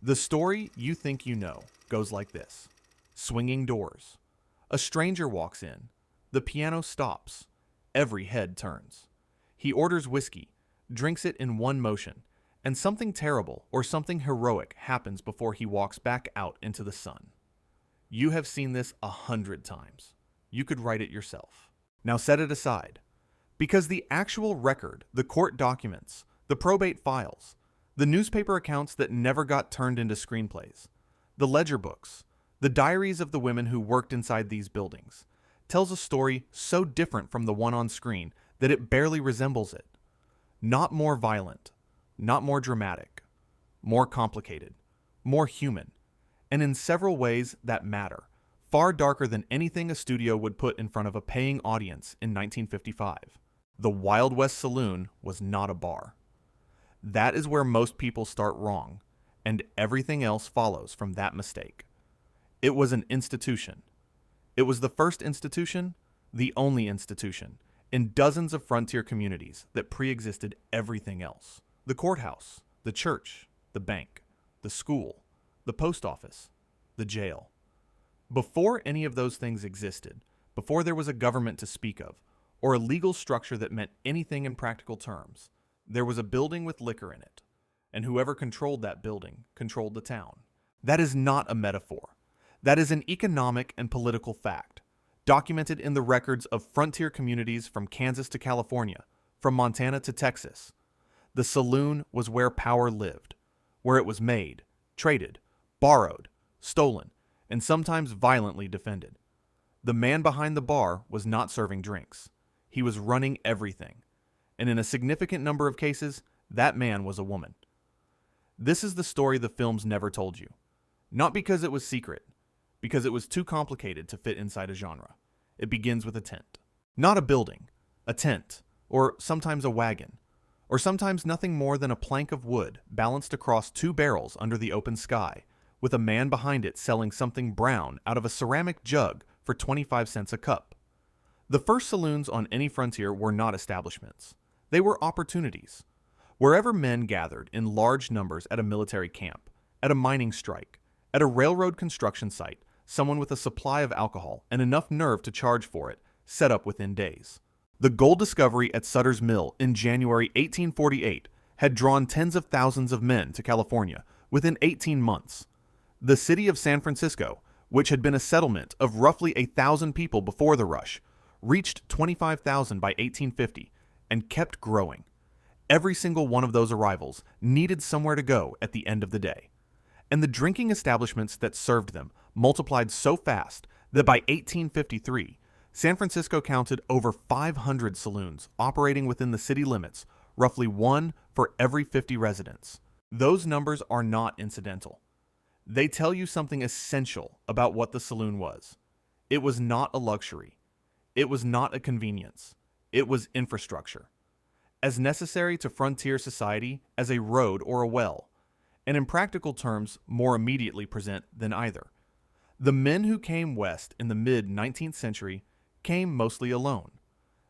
The story you think you know goes like this. Swinging doors. A stranger walks in. The piano stops. Every head turns. He orders whiskey, drinks it in one motion, and something terrible or something heroic happens before he walks back out into the sun. You have seen this 100 times. You could write it yourself. Now set it aside. Because the actual record, the court documents, the probate files, the newspaper accounts that never got turned into screenplays, the ledger books, the diaries of the women who worked inside these buildings, tells a story so different from the one on screen that it barely resembles it. Not more violent, not more dramatic, more complicated, more human, and in several ways that matter, far darker than anything a studio would put in front of a paying audience in 1955. The Wild West Saloon was not a bar. That is where most people start wrong, and everything else follows from that mistake. It was an institution. It was the first institution, the only institution, in dozens of frontier communities that pre-existed everything else. The courthouse, the church, the bank, the school, the post office, the jail. Before any of those things existed, before there was a government to speak of, or a legal structure that meant anything in practical terms, there was a building with liquor in it, and whoever controlled that building controlled the town. That is not a metaphor. That is an economic and political fact, documented in the records of frontier communities from Kansas to California, from Montana to Texas. The saloon was where power lived, where it was made, traded, borrowed, stolen, and sometimes violently defended. The man behind the bar was not serving drinks. He was running everything. And in a significant number of cases, that man was a woman. This is the story the films never told you. Not because it was secret, because it was too complicated to fit inside a genre. It begins with a tent. Not a building, a tent, or sometimes a wagon, or sometimes nothing more than a plank of wood balanced across two barrels under the open sky, with a man behind it selling something brown out of a ceramic jug for 25 cents a cup. The first saloons on any frontier were not establishments. They were opportunities. Wherever men gathered in large numbers at a military camp, at a mining strike, at a railroad construction site, someone with a supply of alcohol and enough nerve to charge for it set up within days. The gold discovery at Sutter's Mill in January 1848 had drawn tens of thousands of men to California within 18 months. The city of San Francisco, which had been a settlement of roughly 1,000 people before the rush, reached 25,000 by 1850 and kept growing. Every single one of those arrivals needed somewhere to go at the end of the day. And the drinking establishments that served them multiplied so fast that by 1853, San Francisco counted over 500 saloons operating within the city limits, roughly one for every 50 residents. Those numbers are not incidental. They tell you something essential about what the saloon was. It was not a luxury. It was not a convenience. It was infrastructure. As necessary to frontier society as a road or a well, and in practical terms more immediately present than either. The men who came west in the mid-19th century came mostly alone.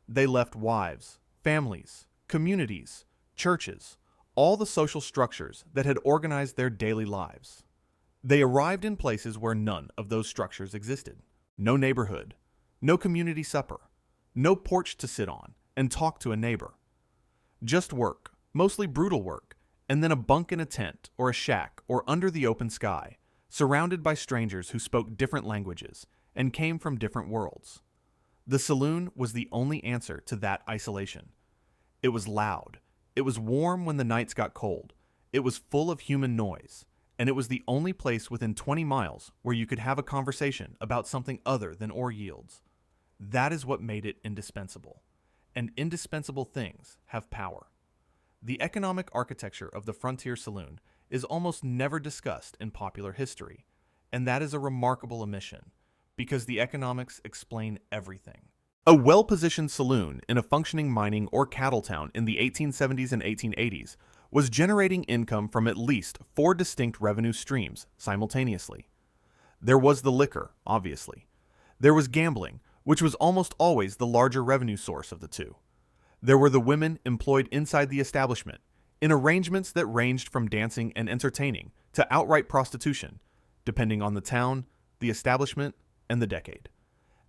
They left wives, families, communities, churches, all the social structures that had organized their daily lives. They arrived in places where none of those structures existed. No neighborhood, no community supper, no porch to sit on and talk to a neighbor. Just work, mostly brutal work, and then a bunk in a tent or a shack or under the open sky, surrounded by strangers who spoke different languages and came from different worlds. The saloon was the only answer to that isolation. It was loud. It was warm when the nights got cold. It was full of human noise. And it was the only place within 20 miles where you could have a conversation about something other than ore yields. That is what made it indispensable. And indispensable things have power. The economic architecture of the frontier saloon is almost never discussed in popular history, and that is a remarkable omission, because the economics explain everything. A well-positioned saloon in a functioning mining or cattle town in the 1870s and 1880s was generating income from at least 4 distinct revenue streams simultaneously. There was the liquor, obviously. There was gambling, which was almost always the larger revenue source of the two. There were the women employed inside the establishment, in arrangements that ranged from dancing and entertaining to outright prostitution, depending on the town, the establishment, and the decade.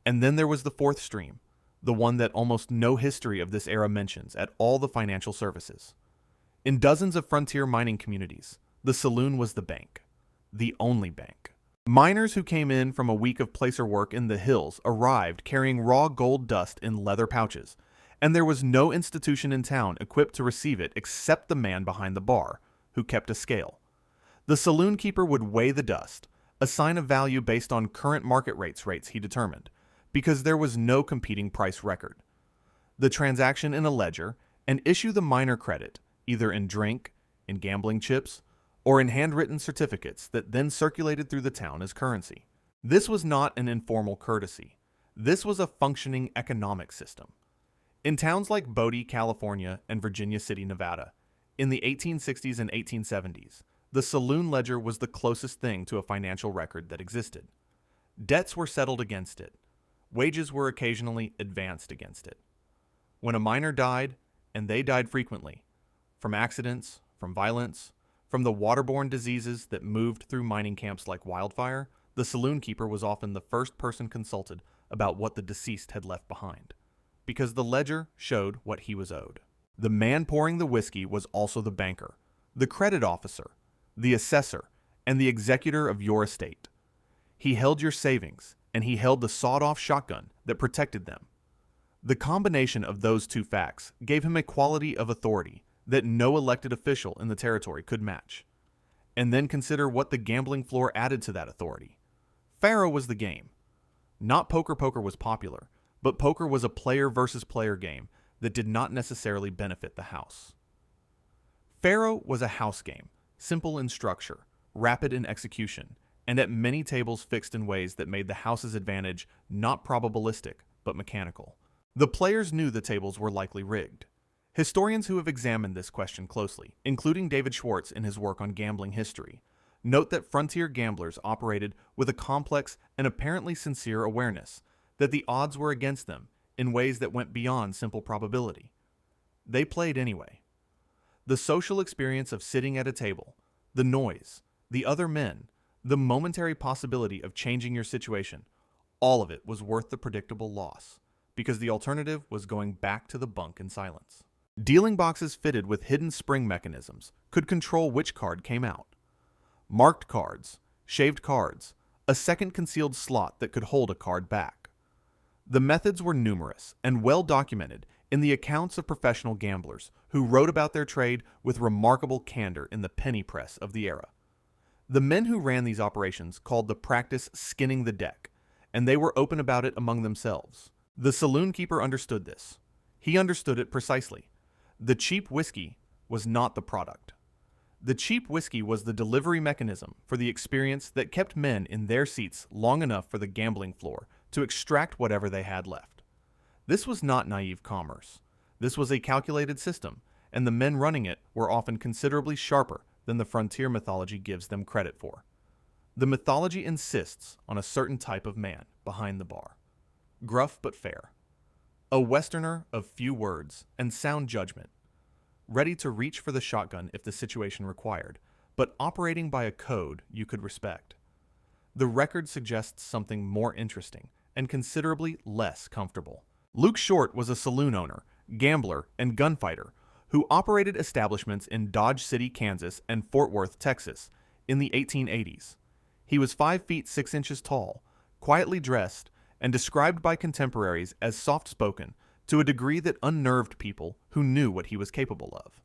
And then there was the fourth stream, the one that almost no history of this era mentions at all: the financial services. In dozens of frontier mining communities, the saloon was the bank, the only bank. Miners who came in from a week of placer work in the hills arrived carrying raw gold dust in leather pouches, and there was no institution in town equipped to receive it except the man behind the bar, who kept a scale. The saloon keeper would weigh the dust, assign a value based on current market rates he determined, because there was no competing price record. The transaction in a ledger, and issue the miner credit, either in drink, in gambling chips, or in handwritten certificates that then circulated through the town as currency. This was not an informal courtesy. This was a functioning economic system. In towns like Bodie, California, and Virginia City, Nevada, in the 1860s and 1870s, the saloon ledger was the closest thing to a financial record that existed. Debts were settled against it. Wages were occasionally advanced against it. When a miner died, and they died frequently, from accidents, from violence, from the waterborne diseases that moved through mining camps like wildfire, the saloon keeper was often the first person consulted about what the deceased had left behind, because the ledger showed what he was owed. The man pouring the whiskey was also the banker, the credit officer, the assessor, and the executor of your estate. He held your savings, and he held the sawed-off shotgun that protected them. The combination of those two facts gave him a quality of authority that no elected official in the territory could match. And then consider what the gambling floor added to that authority. Faro was the game. Not poker was popular, but poker was a player versus player game that did not necessarily benefit the house. Faro was a house game, simple in structure, rapid in execution, and at many tables fixed in ways that made the house's advantage not probabilistic, but mechanical. The players knew the tables were likely rigged. Historians who have examined this question closely, including David Schwartz in his work on gambling history, note that frontier gamblers operated with a complex and apparently sincere awareness that the odds were against them in ways that went beyond simple probability. They played anyway. The social experience of sitting at a table, the noise, the other men, the momentary possibility of changing your situation, all of it was worth the predictable loss, because the alternative was going back to the bunk in silence. Dealing boxes fitted with hidden spring mechanisms could control which card came out. Marked cards, shaved cards, a second concealed slot that could hold a card back. The methods were numerous and well documented in the accounts of professional gamblers who wrote about their trade with remarkable candor in the penny press of the era. The men who ran these operations called the practice skinning the deck, and they were open about it among themselves. The saloon keeper understood this. He understood it precisely. The cheap whiskey was not the product. The cheap whiskey was the delivery mechanism for the experience that kept men in their seats long enough for the gambling floor to extract whatever they had left. This was not naive commerce. This was a calculated system, and the men running it were often considerably sharper than the frontier mythology gives them credit for. The mythology insists on a certain type of man behind the bar. Gruff but fair. A Westerner of few words and sound judgment, ready to reach for the shotgun if the situation required, but operating by a code you could respect. The record suggests something more interesting and considerably less comfortable. Luke Short was a saloon owner, gambler, and gunfighter who operated establishments in Dodge City, Kansas, and Fort Worth, Texas, in the 1880s. He was 5 feet 6 inches tall, quietly dressed, and described by contemporaries as soft-spoken to a degree that unnerved people who knew what he was capable of.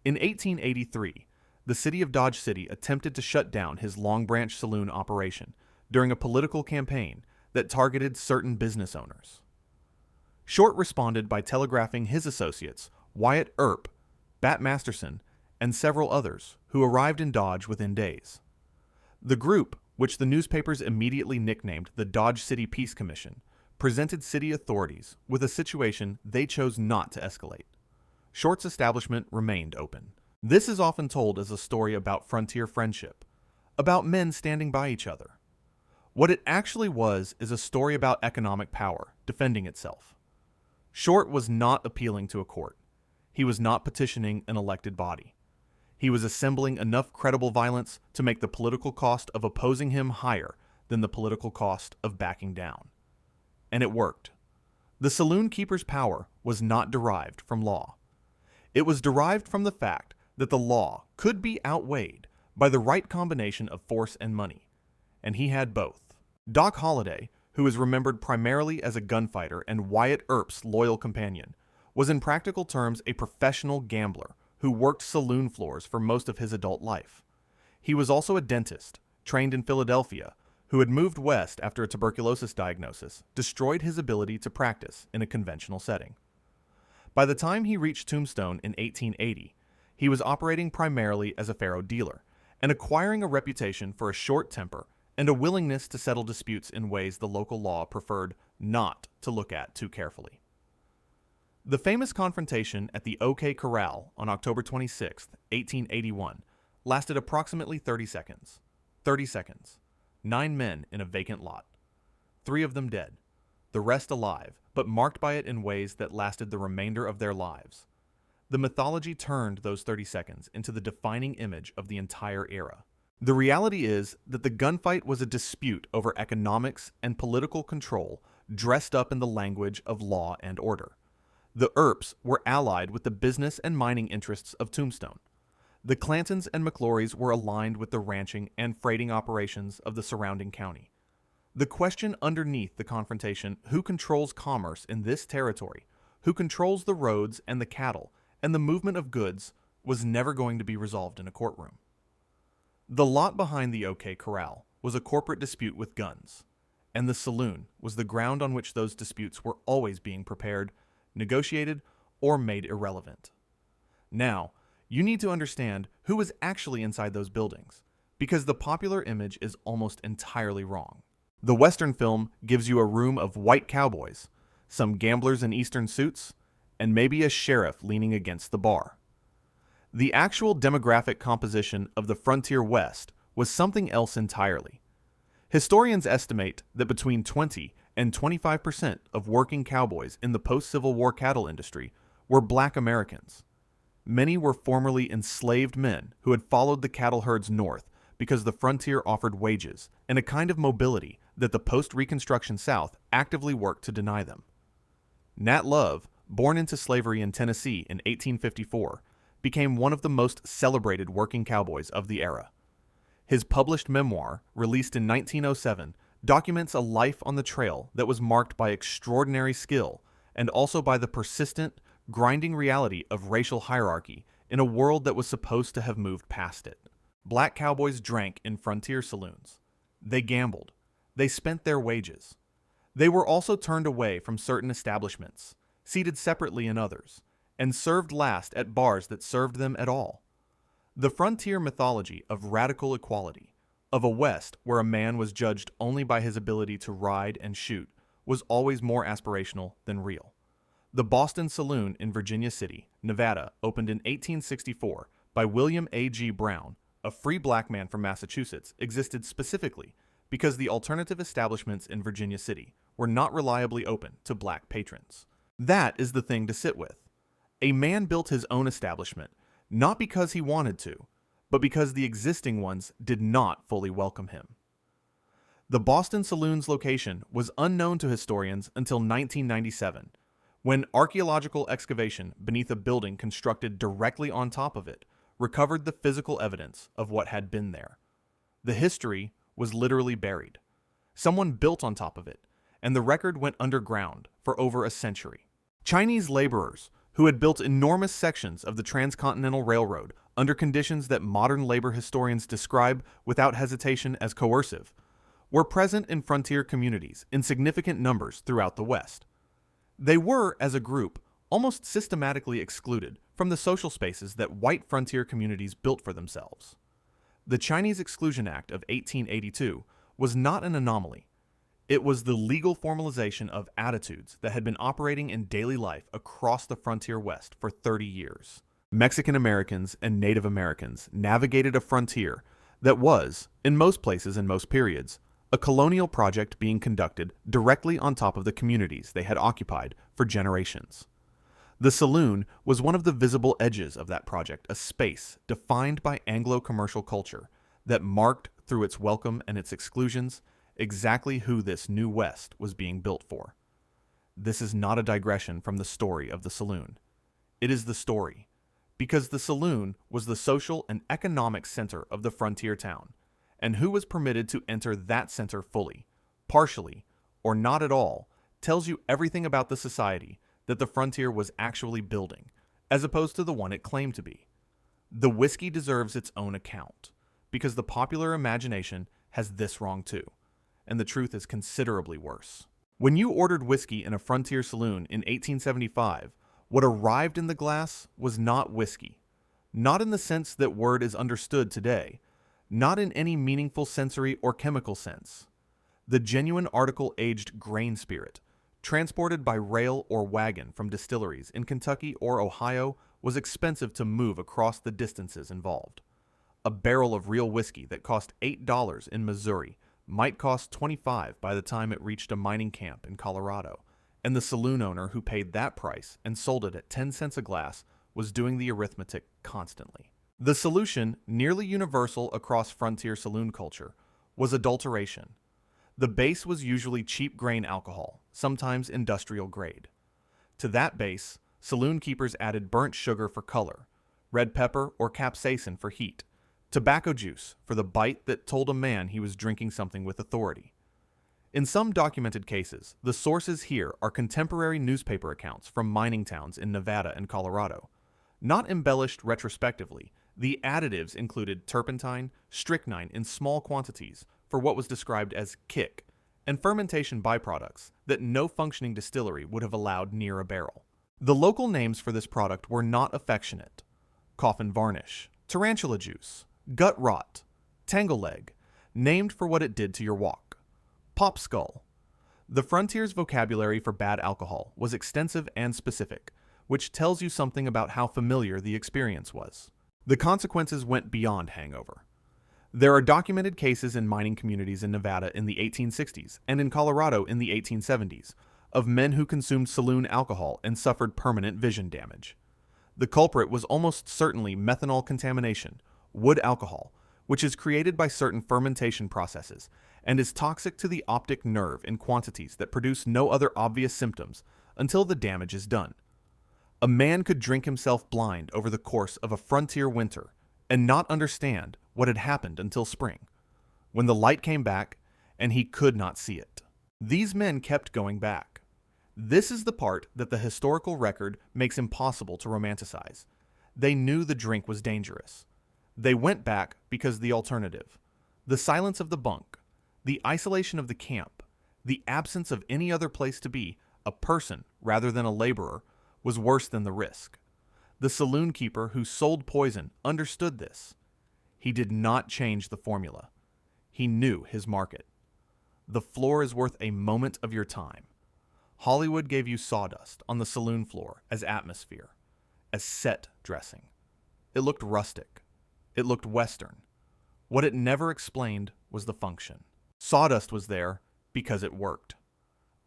In 1883, the city of Dodge City attempted to shut down his Long Branch saloon operation during a political campaign that targeted certain business owners. Short responded by telegraphing his associates, Wyatt Earp, Bat Masterson, and several others, who arrived in Dodge within days. The group, which the newspapers immediately nicknamed the Dodge City Peace Commission, presented city authorities with a situation they chose not to escalate. Short's establishment remained open. This is often told as a story about frontier friendship, about men standing by each other. What it actually was is a story about economic power defending itself. Short was not appealing to a court. He was not petitioning an elected body. He was assembling enough credible violence to make the political cost of opposing him higher than the political cost of backing down. And it worked. The saloon keeper's power was not derived from law. It was derived from the fact that the law could be outweighed by the right combination of force and money, and he had both. Doc Holliday, who is remembered primarily as a gunfighter and Wyatt Earp's loyal companion, was in practical terms a professional gambler who worked saloon floors for most of his adult life. He was also a dentist, trained in Philadelphia, who had moved west after a tuberculosis diagnosis destroyed his ability to practice in a conventional setting. By the time he reached Tombstone in 1880, he was operating primarily as a faro dealer and acquiring a reputation for a short temper and a willingness to settle disputes in ways the local law preferred not to look at too carefully. The famous confrontation at the OK Corral on October 26, 1881, lasted approximately 30 seconds. 30 seconds. 9 men in a vacant lot. 3 of them dead. The rest alive, but marked by it in ways that lasted the remainder of their lives. The mythology turned those 30 seconds into the defining image of the entire era. The reality is that the gunfight was a dispute over economics and political control dressed up in the language of law and order. The Earps were allied with the business and mining interests of Tombstone. The Clantons and McClorys were aligned with the ranching and freighting operations of the surrounding county. The question underneath the confrontation, who controls commerce in this territory, who controls the roads and the cattle, and the movement of goods, was never going to be resolved in a courtroom. The lot behind the OK Corral was a corporate dispute with guns, and the saloon was the ground on which those disputes were always being prepared, negotiated, or made irrelevant. Now, you need to understand who was actually inside those buildings, because the popular image is almost entirely wrong. The Western film gives you a room of white cowboys, some gamblers in Eastern suits, and maybe a sheriff leaning against the bar. The actual demographic composition of the frontier West was something else entirely. Historians estimate that between 20 and 25% of working cowboys in the post-Civil War cattle industry were Black Americans. Many were formerly enslaved men who had followed the cattle herds north because the frontier offered wages and a kind of mobility that the post-Reconstruction South actively worked to deny them. Nat Love, born into slavery in Tennessee in 1854, became one of the most celebrated working cowboys of the era. His published memoir, released in 1907, documents a life on the trail that was marked by extraordinary skill and also by the persistent, grinding reality of racial hierarchy in a world that was supposed to have moved past it. Black cowboys drank in frontier saloons. They gambled. They spent their wages. They were also turned away from certain establishments, seated separately in others, and served last at bars that served them at all. The frontier mythology of radical equality, of a West where a man was judged only by his ability to ride and shoot, was always more aspirational than real. The Boston Saloon in Virginia City, Nevada, opened in 1864 by William A. G. Brown, a free black man from Massachusetts, existed specifically because the alternative establishments in Virginia City were not reliably open to black patrons. That is the thing to sit with. A man built his own establishment, not because he wanted to, but because the existing ones did not fully welcome him. The Boston Saloon's location was unknown to historians until 1997, when archaeological excavation beneath a building constructed directly on top of it recovered the physical evidence of what had been there. The history was literally buried. Someone built on top of it, and the record went underground for over a century. Chinese laborers, who had built enormous sections of the Transcontinental Railroad under conditions that modern labor historians describe without hesitation as coercive, were present in frontier communities in significant numbers throughout the West. They were, as a group, almost systematically excluded from the social spaces that white frontier communities built for themselves. The Chinese Exclusion Act of 1882 was not an anomaly. It was the legal formalization of attitudes that had been operating in daily life across the frontier West for 30 years. Mexican Americans and Native Americans navigated a frontier that was, in most places and most periods, a colonial project being conducted directly on top of the communities they had occupied for generations. The saloon was one of the visible edges of that project, a space defined by Anglo-commercial culture that marked through its welcome and its exclusions exactly who this new West was being built for. This is not a digression from the story of the saloon. It is the story, because the saloon was the social and economic center of the frontier town, and who was permitted to enter that center fully, partially, or not at all, tells you everything about the society that the frontier was actually building, as opposed to the one it claimed to be. The whiskey deserves its own account, because the popular imagination has this wrong too, and the truth is considerably worse. When you ordered whiskey in a frontier saloon in 1875, what arrived in the glass was not whiskey, not in the sense that word is understood today, not in any meaningful sensory or chemical sense. The genuine article-aged grain spirit, transported by rail or wagon from distilleries in Kentucky or Ohio, was expensive to move across the distances involved. A barrel of real whiskey that cost $8 in Missouri might cost $25 by the time it reached a mining camp in Colorado, and the saloon owner who paid that price and sold it at 10 cents a glass was doing the arithmetic constantly. The solution, nearly universal across frontier saloon culture, was adulteration. The base was usually cheap grain alcohol, sometimes industrial grade. To that base, saloon keepers added burnt sugar for color, red pepper or capsaicin for heat, tobacco juice for the bite that told a man he was drinking something with authority. In some documented cases, the sources here are contemporary newspaper accounts from mining towns in Nevada and Colorado. Not embellished retrospectively, the additives included turpentine, strychnine in small quantities for what was described as kick, and fermentation byproducts that no functioning distillery would have allowed near a barrel. The local names for this product were not affectionate: coffin varnish, tarantula juice, gut rot, tangle leg, named for what it did to your walk. Pop skull. The frontier's vocabulary for bad alcohol was extensive and specific, which tells you something about how familiar the experience was. The consequences went beyond hangover. There are documented cases in mining communities in Nevada in the 1860s and in Colorado in the 1870s of men who consumed saloon alcohol and suffered permanent vision damage. The culprit was almost certainly methanol contamination, wood alcohol, which is created by certain fermentation processes and is toxic to the optic nerve in quantities that produce no other obvious symptoms until the damage is done. A man could drink himself blind over the course of a frontier winter and not understand what had happened until spring, when the light came back and he could not see it. These men kept going back. This is the part that the historical record makes impossible to romanticize. They knew the drink was dangerous. They went back because the alternative, the silence of the bunk, the isolation of the camp, the absence of any other place to be, a person rather than a laborer, was worse than the risk. The saloon keeper who sold poison understood this. He did not change the formula. He knew his market. The floor is worth a moment of your time. Hollywood gave you sawdust on the saloon floor as atmosphere, as set dressing. It looked rustic. It looked Western. What it never explained was the function. Sawdust was there because it worked.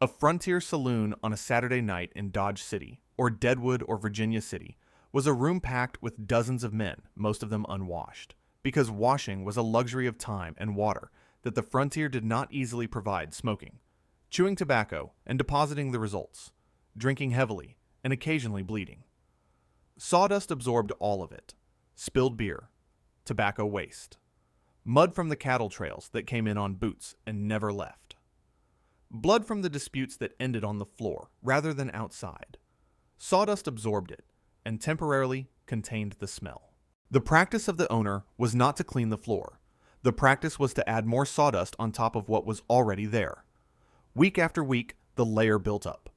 A frontier saloon on a Saturday night in Dodge City, or Deadwood or Virginia City, was a room packed with dozens of men, most of them unwashed, because washing was a luxury of time and water that the frontier did not easily provide smoking, chewing tobacco and depositing the results, drinking heavily and occasionally bleeding. Sawdust absorbed all of it: spilled beer, tobacco waste, mud from the cattle trails that came in on boots and never left, blood from the disputes that ended on the floor rather than outside. Sawdust absorbed it and temporarily contained the smell. The practice of the owner was not to clean the floor. The practice was to add more sawdust on top of what was already there. Week after week, the layer built up.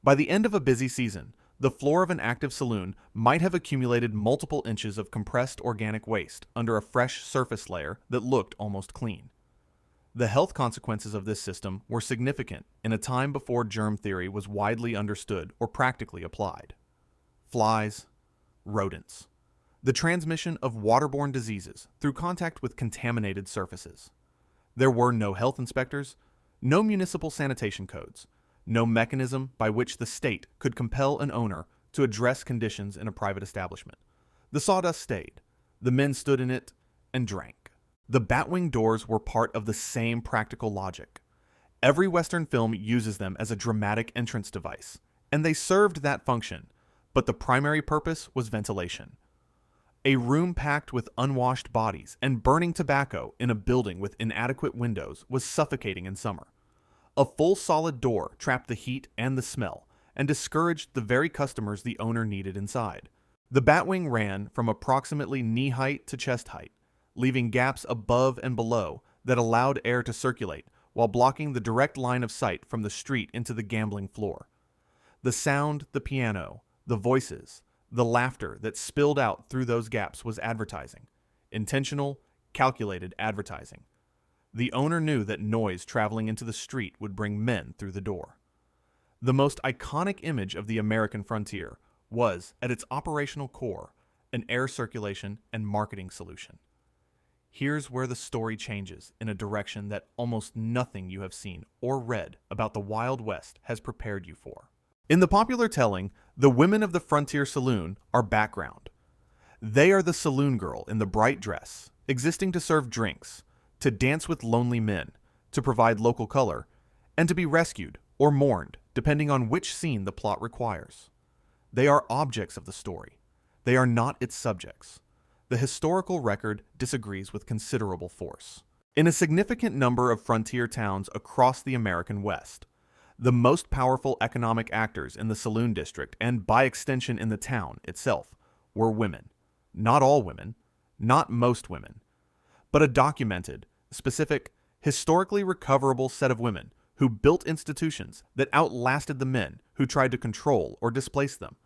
By the end of a busy season, the floor of an active saloon might have accumulated multiple inches of compressed organic waste under a fresh surface layer that looked almost clean. The health consequences of this system were significant in a time before germ theory was widely understood or practically applied. Flies, rodents, the transmission of waterborne diseases through contact with contaminated surfaces. There were no health inspectors, no municipal sanitation codes, no mechanism by which the state could compel an owner to address conditions in a private establishment. The sawdust stayed. The men stood in it and drank. The batwing doors were part of the same practical logic. Every Western film uses them as a dramatic entrance device, and they served that function, but the primary purpose was ventilation. A room packed with unwashed bodies and burning tobacco in a building with inadequate windows was suffocating in summer. A full solid door trapped the heat and the smell and discouraged the very customers the owner needed inside. The batwing ran from approximately knee height to chest height, leaving gaps above and below that allowed air to circulate while blocking the direct line of sight from the street into the gambling floor. The sound, the piano, the voices, the laughter that spilled out through those gaps was advertising. Intentional, calculated advertising. The owner knew that noise traveling into the street would bring men through the door. The most iconic image of the American frontier was, at its operational core, an air circulation and marketing solution. Here's where the story changes in a direction that almost nothing you have seen or read about the Wild West has prepared you for. In the popular telling, the women of the frontier saloon are background. They are the saloon girl in the bright dress, existing to serve drinks, to dance with lonely men, to provide local color, and to be rescued or mourned, depending on which scene the plot requires. They are objects of the story. They are not its subjects. The historical record disagrees with considerable force. In a significant number of frontier towns across the American West, the most powerful economic actors in the saloon district and by extension in the town itself were women. Not all women, not most women, but a documented, specific, historically recoverable set of women who built institutions that outlasted the men who tried to control or displace them,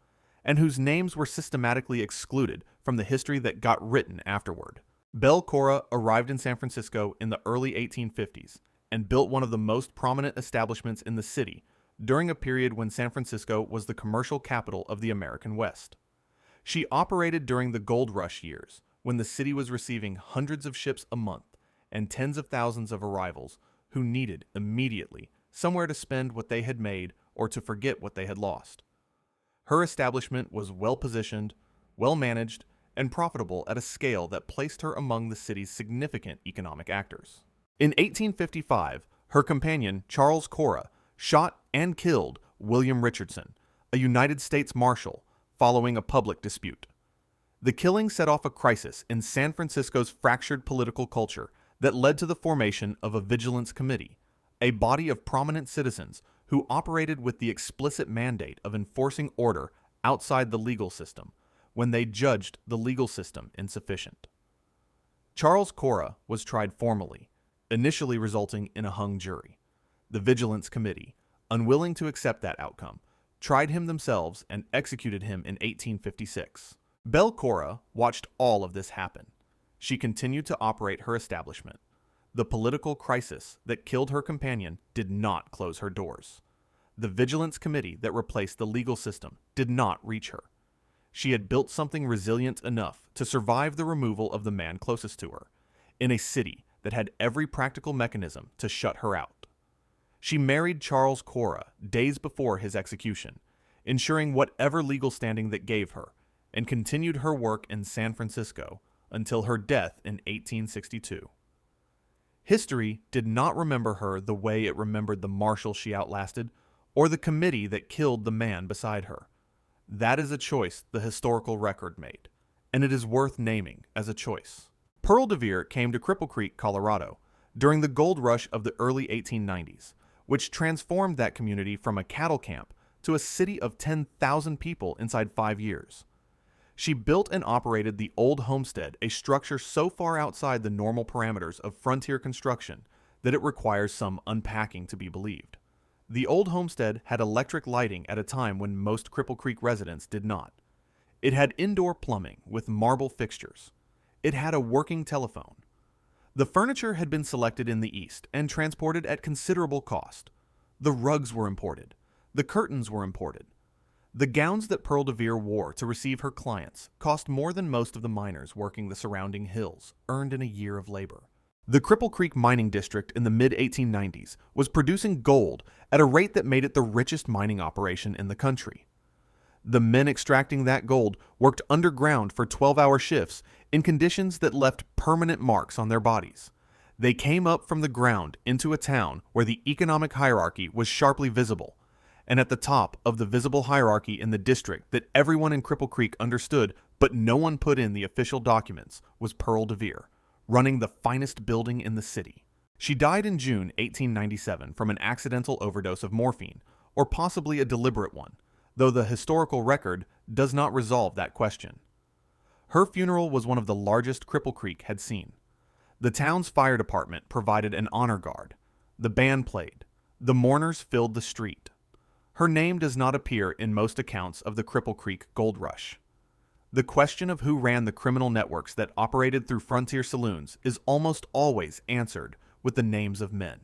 and whose names were systematically excluded from the history that got written afterward. Belle Cora arrived in San Francisco in the early 1850s and built one of the most prominent establishments in the city during a period when San Francisco was the commercial capital of the American West. She operated during the gold rush years, when the city was receiving hundreds of ships a month and tens of thousands of arrivals who needed immediately somewhere to spend what they had made or to forget what they had lost. Her establishment was well-positioned, well-managed, and profitable at a scale that placed her among the city's significant economic actors. In 1855, her companion, Charles Cora, shot and killed William Richardson, a United States Marshal, following a public dispute. The killing set off a crisis in San Francisco's fractured political culture that led to the formation of a Vigilance Committee, a body of prominent citizens who operated with the explicit mandate of enforcing order outside the legal system when they judged the legal system insufficient. Charles Cora was tried formally, initially resulting in a hung jury. The Vigilance Committee, unwilling to accept that outcome, tried him themselves and executed him in 1856. Belle Cora watched all of this happen. She continued to operate her establishment. The political crisis that killed her companion did not close her doors. The Vigilance Committee that replaced the legal system did not reach her. She had built something resilient enough to survive the removal of the man closest to her, in a city that had every practical mechanism to shut her out. She married Charles Cora days before his execution, ensuring whatever legal standing that gave her, and continued her work in San Francisco until her death in 1862. History did not remember her the way it remembered the marshal she outlasted or the committee that killed the man beside her. That is a choice the historical record made, and it is worth naming as a choice. Pearl de Vere came to Cripple Creek, Colorado, during the gold rush of the early 1890s, which transformed that community from a cattle camp to a city of 10,000 people inside 5 years. She built and operated the Old Homestead, a structure so far outside the normal parameters of frontier construction that it requires some unpacking to be believed. The Old Homestead had electric lighting at a time when most Cripple Creek residents did not. It had indoor plumbing with marble fixtures. It had a working telephone. The furniture had been selected in the East and transported at considerable cost. The rugs were imported. The curtains were imported. The gowns that Pearl de Vere wore to receive her clients cost more than most of the miners working the surrounding hills earned in a year of labor. The Cripple Creek mining district in the mid-1890s was producing gold at a rate that made it the richest mining operation in the country. The men extracting that gold worked underground for 12-hour shifts in conditions that left permanent marks on their bodies. They came up from the ground into a town where the economic hierarchy was sharply visible, and at the top of the visible hierarchy in the district that everyone in Cripple Creek understood but no one put in the official documents was Pearl DeVere, running the finest building in the city. She died in June 1897 from an accidental overdose of morphine, or possibly a deliberate one, though the historical record does not resolve that question. Her funeral was one of the largest Cripple Creek had seen. The town's fire department provided an honor guard. The band played. The mourners filled the street. Her name does not appear in most accounts of the Cripple Creek gold rush. The question of who ran the criminal networks that operated through frontier saloons is almost always answered with the names of men.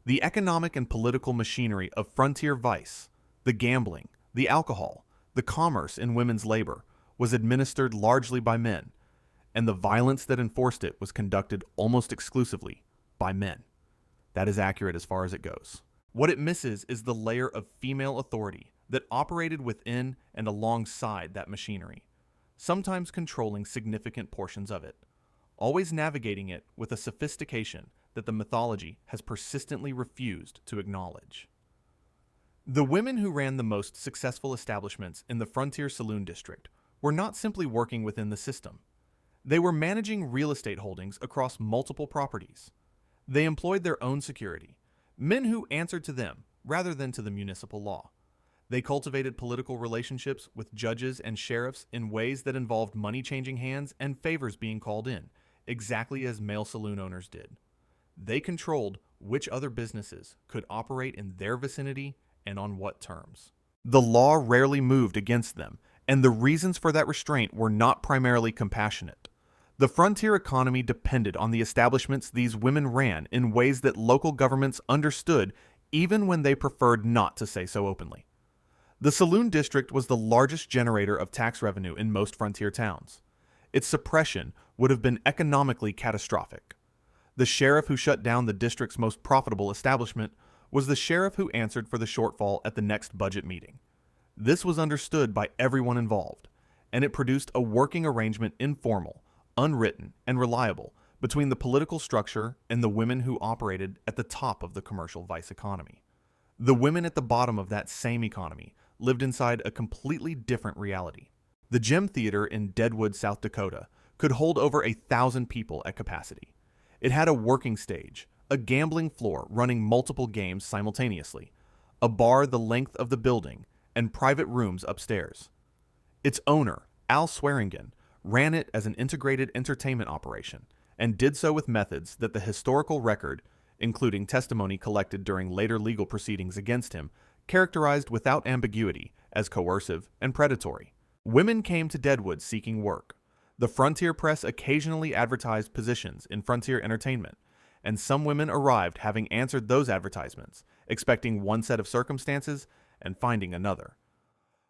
The economic and political machinery of frontier vice, the gambling, the alcohol, the commerce in women's labor, was administered largely by men, and the violence that enforced it was conducted almost exclusively by men. That is accurate as far as it goes. What it misses is the layer of female authority that operated within and alongside that machinery, sometimes controlling significant portions of it, always navigating it with a sophistication that the mythology has persistently refused to acknowledge. The women who ran the most successful establishments in the Frontier Saloon District were not simply working within the system. They were managing real estate holdings across multiple properties. They employed their own security, men who answered to them rather than to the municipal law. They cultivated political relationships with judges and sheriffs in ways that involved money changing hands and favors being called in, exactly as male saloon owners did. They controlled which other businesses could operate in their vicinity and on what terms. The law rarely moved against them, and the reasons for that restraint were not primarily compassionate. The frontier economy depended on the establishments these women ran in ways that local governments understood even when they preferred not to say so openly. The Saloon District was the largest generator of tax revenue in most frontier towns. Its suppression would have been economically catastrophic. The sheriff who shut down the district's most profitable establishment was the sheriff who answered for the shortfall at the next budget meeting. This was understood by everyone involved, and it produced a working arrangement informal, unwritten, and reliable between the political structure and the women who operated at the top of the commercial vice economy. The women at the bottom of that same economy lived inside a completely different reality. The Gem Theater in Deadwood, South Dakota, could hold over 1,000 people at capacity. It had a working stage, a gambling floor running multiple games simultaneously, a bar the length of the building, and private rooms upstairs. Its owner, Al Swearingen, ran it as an integrated entertainment operation, and did so with methods that the historical record, including testimony collected during later legal proceedings against him, characterized without ambiguity as coercive and predatory. Women came to Deadwood seeking work. The frontier press occasionally advertised positions in frontier entertainment, and some women arrived having answered those advertisements, expecting one set of circumstances and finding another.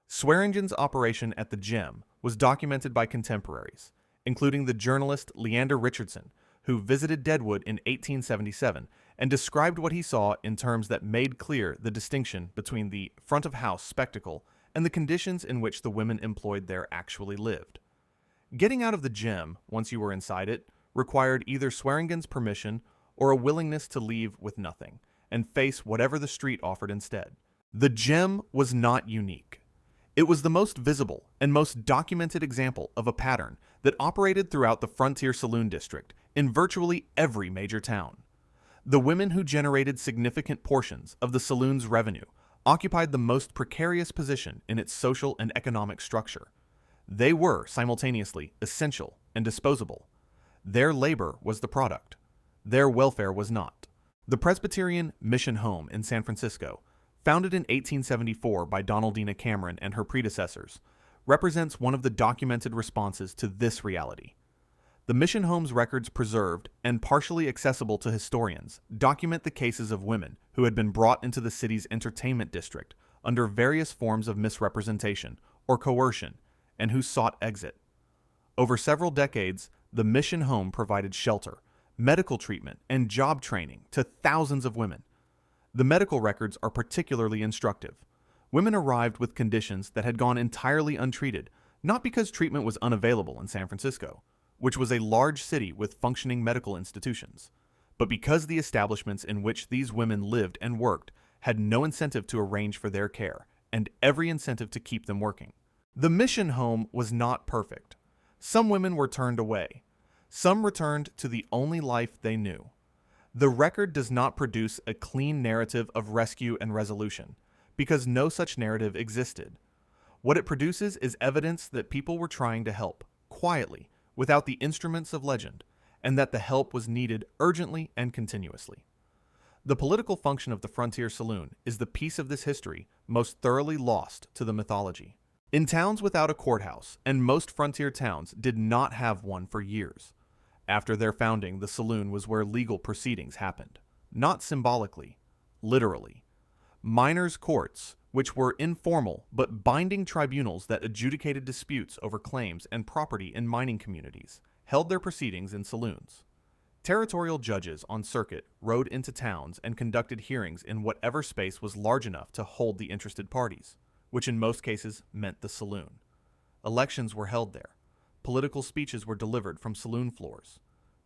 Swearingen's operation at the Gem was documented by contemporaries, including the journalist Leander Richardson, who visited Deadwood in 1877 and described what he saw in terms that made clear the distinction between the front-of-house spectacle and the conditions in which the women employed there actually lived. Getting out of the Gem, once you were inside it, required either Swearingen's permission or a willingness to leave with nothing and face whatever the street offered instead. The Gem was not unique. It was the most visible and most documented example of a pattern that operated throughout the Frontier Saloon District in virtually every major town. The women who generated significant portions of the saloon's revenue occupied the most precarious position in its social and economic structure. They were simultaneously essential and disposable. Their labor was the product. Their welfare was not. The Presbyterian Mission Home in San Francisco, founded in 1874 by Donaldina Cameron and her predecessors, represents one of the documented responses to this reality. The Mission Home's records preserved and partially accessible to historians document the cases of women who had been brought into the city's entertainment district under various forms of misrepresentation or coercion and who sought exit. Over several decades, the Mission Home provided shelter, medical treatment, and job training to thousands of women. The medical records are particularly instructive. Women arrived with conditions that had gone entirely untreated, not because treatment was unavailable in San Francisco, which was a large city with functioning medical institutions, but because the establishments in which these women lived and worked had no incentive to arrange for their care and every incentive to keep them working. The mission home was not perfect. Some women were turned away. Some returned to the only life they knew. The record does not produce a clean narrative of rescue and resolution, because no such narrative existed. What it produces is evidence that people were trying to help, quietly, without the instruments of legend, and that the help was needed urgently and continuously. The political function of the Frontier Saloon is the piece of this history most thoroughly lost to the mythology. In towns without a courthouse, and most frontier towns did not have one for years. After their founding, the saloon was where legal proceedings happened, not symbolically, literally. Miners' courts, which were informal but binding tribunals that adjudicated disputes over claims and property in mining communities, held their proceedings in saloons. Territorial judges on circuit rode into towns and conducted hearings in whatever space was large enough to hold the interested parties, which in most cases meant the saloon. Elections were held there. Political speeches were delivered from saloon floors.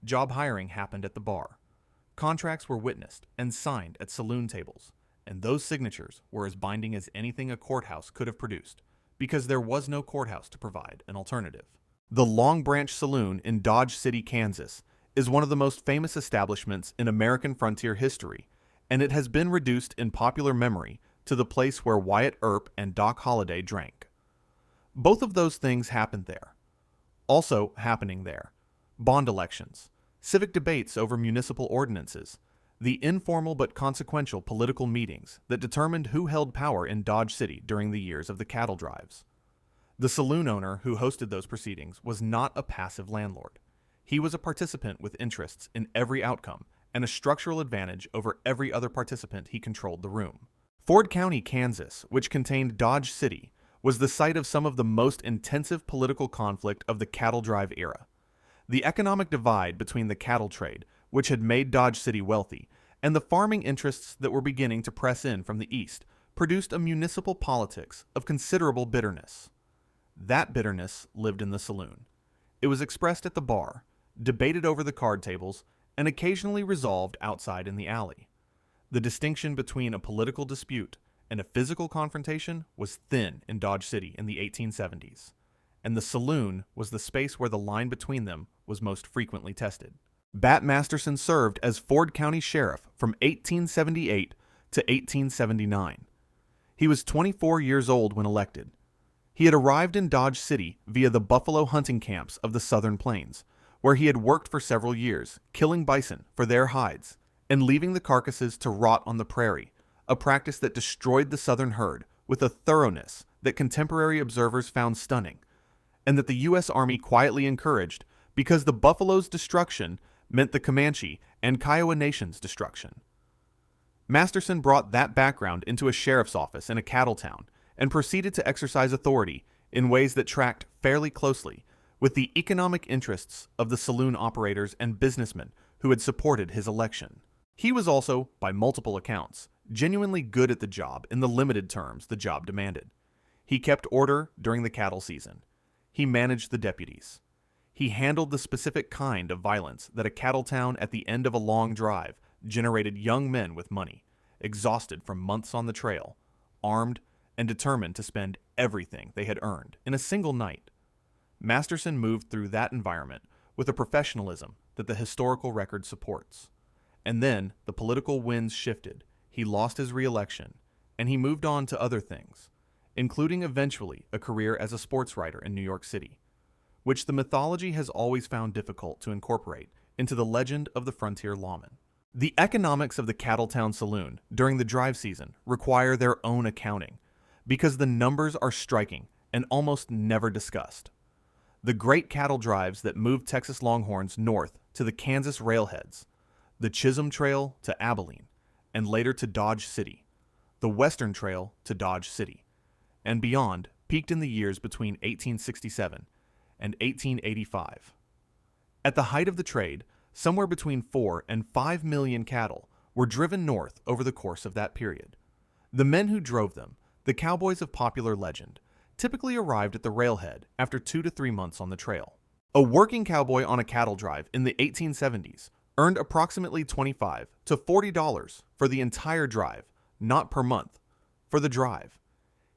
Job hiring happened at the bar. Contracts were witnessed and signed at saloon tables, and those signatures were as binding as anything a courthouse could have produced, because there was no courthouse to provide an alternative. The Long Branch Saloon in Dodge City, Kansas, is one of the most famous establishments in American frontier history, and it has been reduced in popular memory to the place where Wyatt Earp and Doc Holliday drank. Both of those things happened there. Also happening there, bond elections, civic debates over municipal ordinances, the informal but consequential political meetings that determined who held power in Dodge City during the years of the cattle drives. The saloon owner who hosted those proceedings was not a passive landlord. He was a participant with interests in every outcome and a structural advantage over every other participant. He controlled the room. Ford County, Kansas, which contained Dodge City, was the site of some of the most intensive political conflict of the cattle drive era. The economic divide between the cattle trade, which had made Dodge City wealthy, and the farming interests that were beginning to press in from the east produced a municipal politics of considerable bitterness. That bitterness lived in the saloon. It was expressed at the bar, debated over the card tables, and occasionally resolved outside in the alley. The distinction between a political dispute and a physical confrontation was thin in Dodge City in the 1870s, and the saloon was the space where the line between them was most frequently tested. Bat Masterson served as Ford County Sheriff from 1878 to 1879. He was 24 years old when elected. He had arrived in Dodge City via the buffalo hunting camps of the Southern Plains, where he had worked for several years, killing bison for their hides and leaving the carcasses to rot on the prairie, a practice that destroyed the southern herd with a thoroughness that contemporary observers found stunning, and that the U.S. Army quietly encouraged because the buffalo's destruction meant the Comanche and Kiowa Nation's destruction. Masterson brought that background into a sheriff's office in a cattle town and proceeded to exercise authority in ways that tracked fairly closely with the economic interests of the saloon operators and businessmen who had supported his election. He was also, by multiple accounts, genuinely good at the job in the limited terms the job demanded. He kept order during the cattle season. He managed the deputies. He handled the specific kind of violence that a cattle town at the end of a long drive generated young men with money, exhausted from months on the trail, armed and determined to spend everything they had earned in a single night. Masterson moved through that environment with a professionalism that the historical record supports. And then the political winds shifted. He lost his re-election, and he moved on to other things, including eventually a career as a sports writer in New York City, which the mythology has always found difficult to incorporate into the legend of the frontier lawman. The economics of the Cattletown Saloon during the drive season require their own accounting, because the numbers are striking and almost never discussed. The great cattle drives that moved Texas Longhorns north to the Kansas railheads, the Chisholm Trail to Abilene, and later to Dodge City, the Western Trail to Dodge City, and beyond peaked in the years between 1867 and 1885. At the height of the trade, somewhere between 4 and 5 million cattle were driven north over the course of that period. The men who drove them, The cowboys of popular legend typically arrived at the railhead after 2 to 3 months on the trail. A working cowboy on a cattle drive in the 1870s earned approximately $25 to $40 for the entire drive, not per month, for the drive.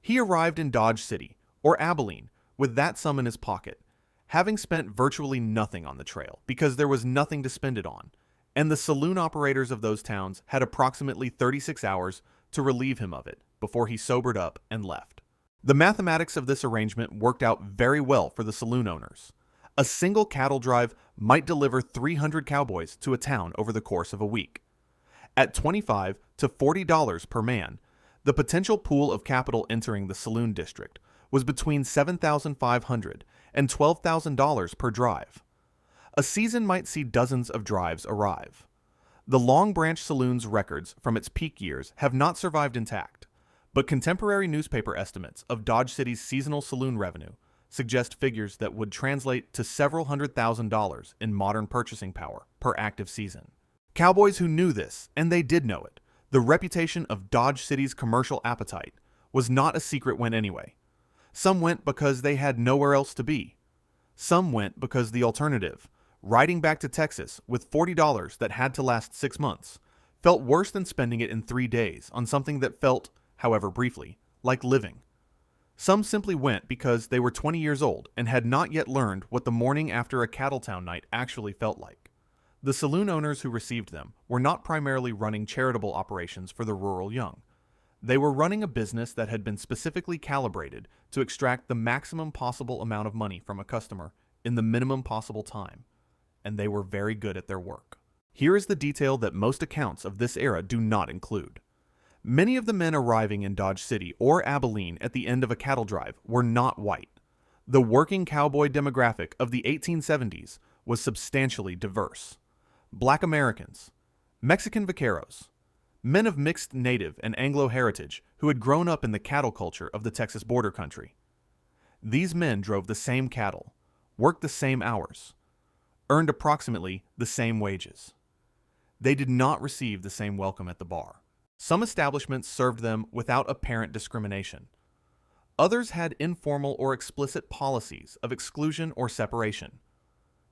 He arrived in Dodge City, or Abilene, with that sum in his pocket, having spent virtually nothing on the trail because there was nothing to spend it on, and the saloon operators of those towns had approximately 36 hours to relieve him of it before he sobered up and left. The mathematics of this arrangement worked out very well for the saloon owners. A single cattle drive might deliver 300 cowboys to a town over the course of a week. At $25 to $40 per man, the potential pool of capital entering the saloon district was between $7,500 and $12,000 per drive. A season might see dozens of drives arrive. The Long Branch Saloon's records from its peak years have not survived intact, but contemporary newspaper estimates of Dodge City's seasonal saloon revenue suggest figures that would translate to several $100,000 in modern purchasing power per active season. Cowboys who knew this, and they did know it, the reputation of Dodge City's commercial appetite was not a secret when anyway. Some went because they had nowhere else to be. Some went because the alternative, riding back to Texas with $40 that had to last 6 months, felt worse than spending it in 3 days on something that felt, however briefly, like living. Some simply went because they were 20 years old and had not yet learned what the morning after a cattle town night actually felt like. The saloon owners who received them were not primarily running charitable operations for the rural young. They were running a business that had been specifically calibrated to extract the maximum possible amount of money from a customer in the minimum possible time, and they were very good at their work. Here is the detail that most accounts of this era do not include. Many of the men arriving in Dodge City or Abilene at the end of a cattle drive were not white. The working cowboy demographic of the 1870s was substantially diverse. Black Americans, Mexican vaqueros, men of mixed native and Anglo heritage who had grown up in the cattle culture of the Texas border country. These men drove the same cattle, worked the same hours, earned approximately the same wages. They did not receive the same welcome at the bar. Some establishments served them without apparent discrimination. Others had informal or explicit policies of exclusion or separation.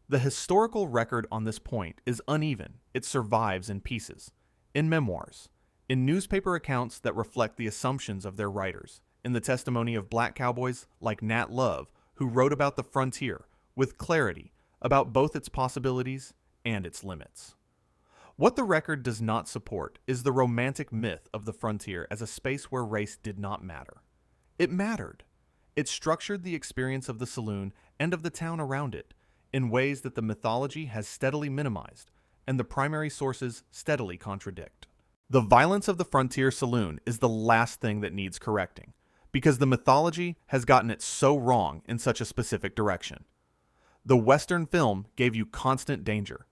The historical record on this point is uneven. It survives in pieces, in memoirs, in newspaper accounts that reflect the assumptions of their writers, in the testimony of black cowboys like Nat Love, who wrote about the frontier with clarity about both its possibilities and its limits. What the record does not support is the romantic myth of the frontier as a space where race did not matter. It mattered. It structured the experience of the saloon and of the town around it in ways that the mythology has steadily minimized and the primary sources steadily contradict. The violence of the frontier saloon is the last thing that needs correcting, because the mythology has gotten it so wrong in such a specific direction. The Western film gave you constant danger,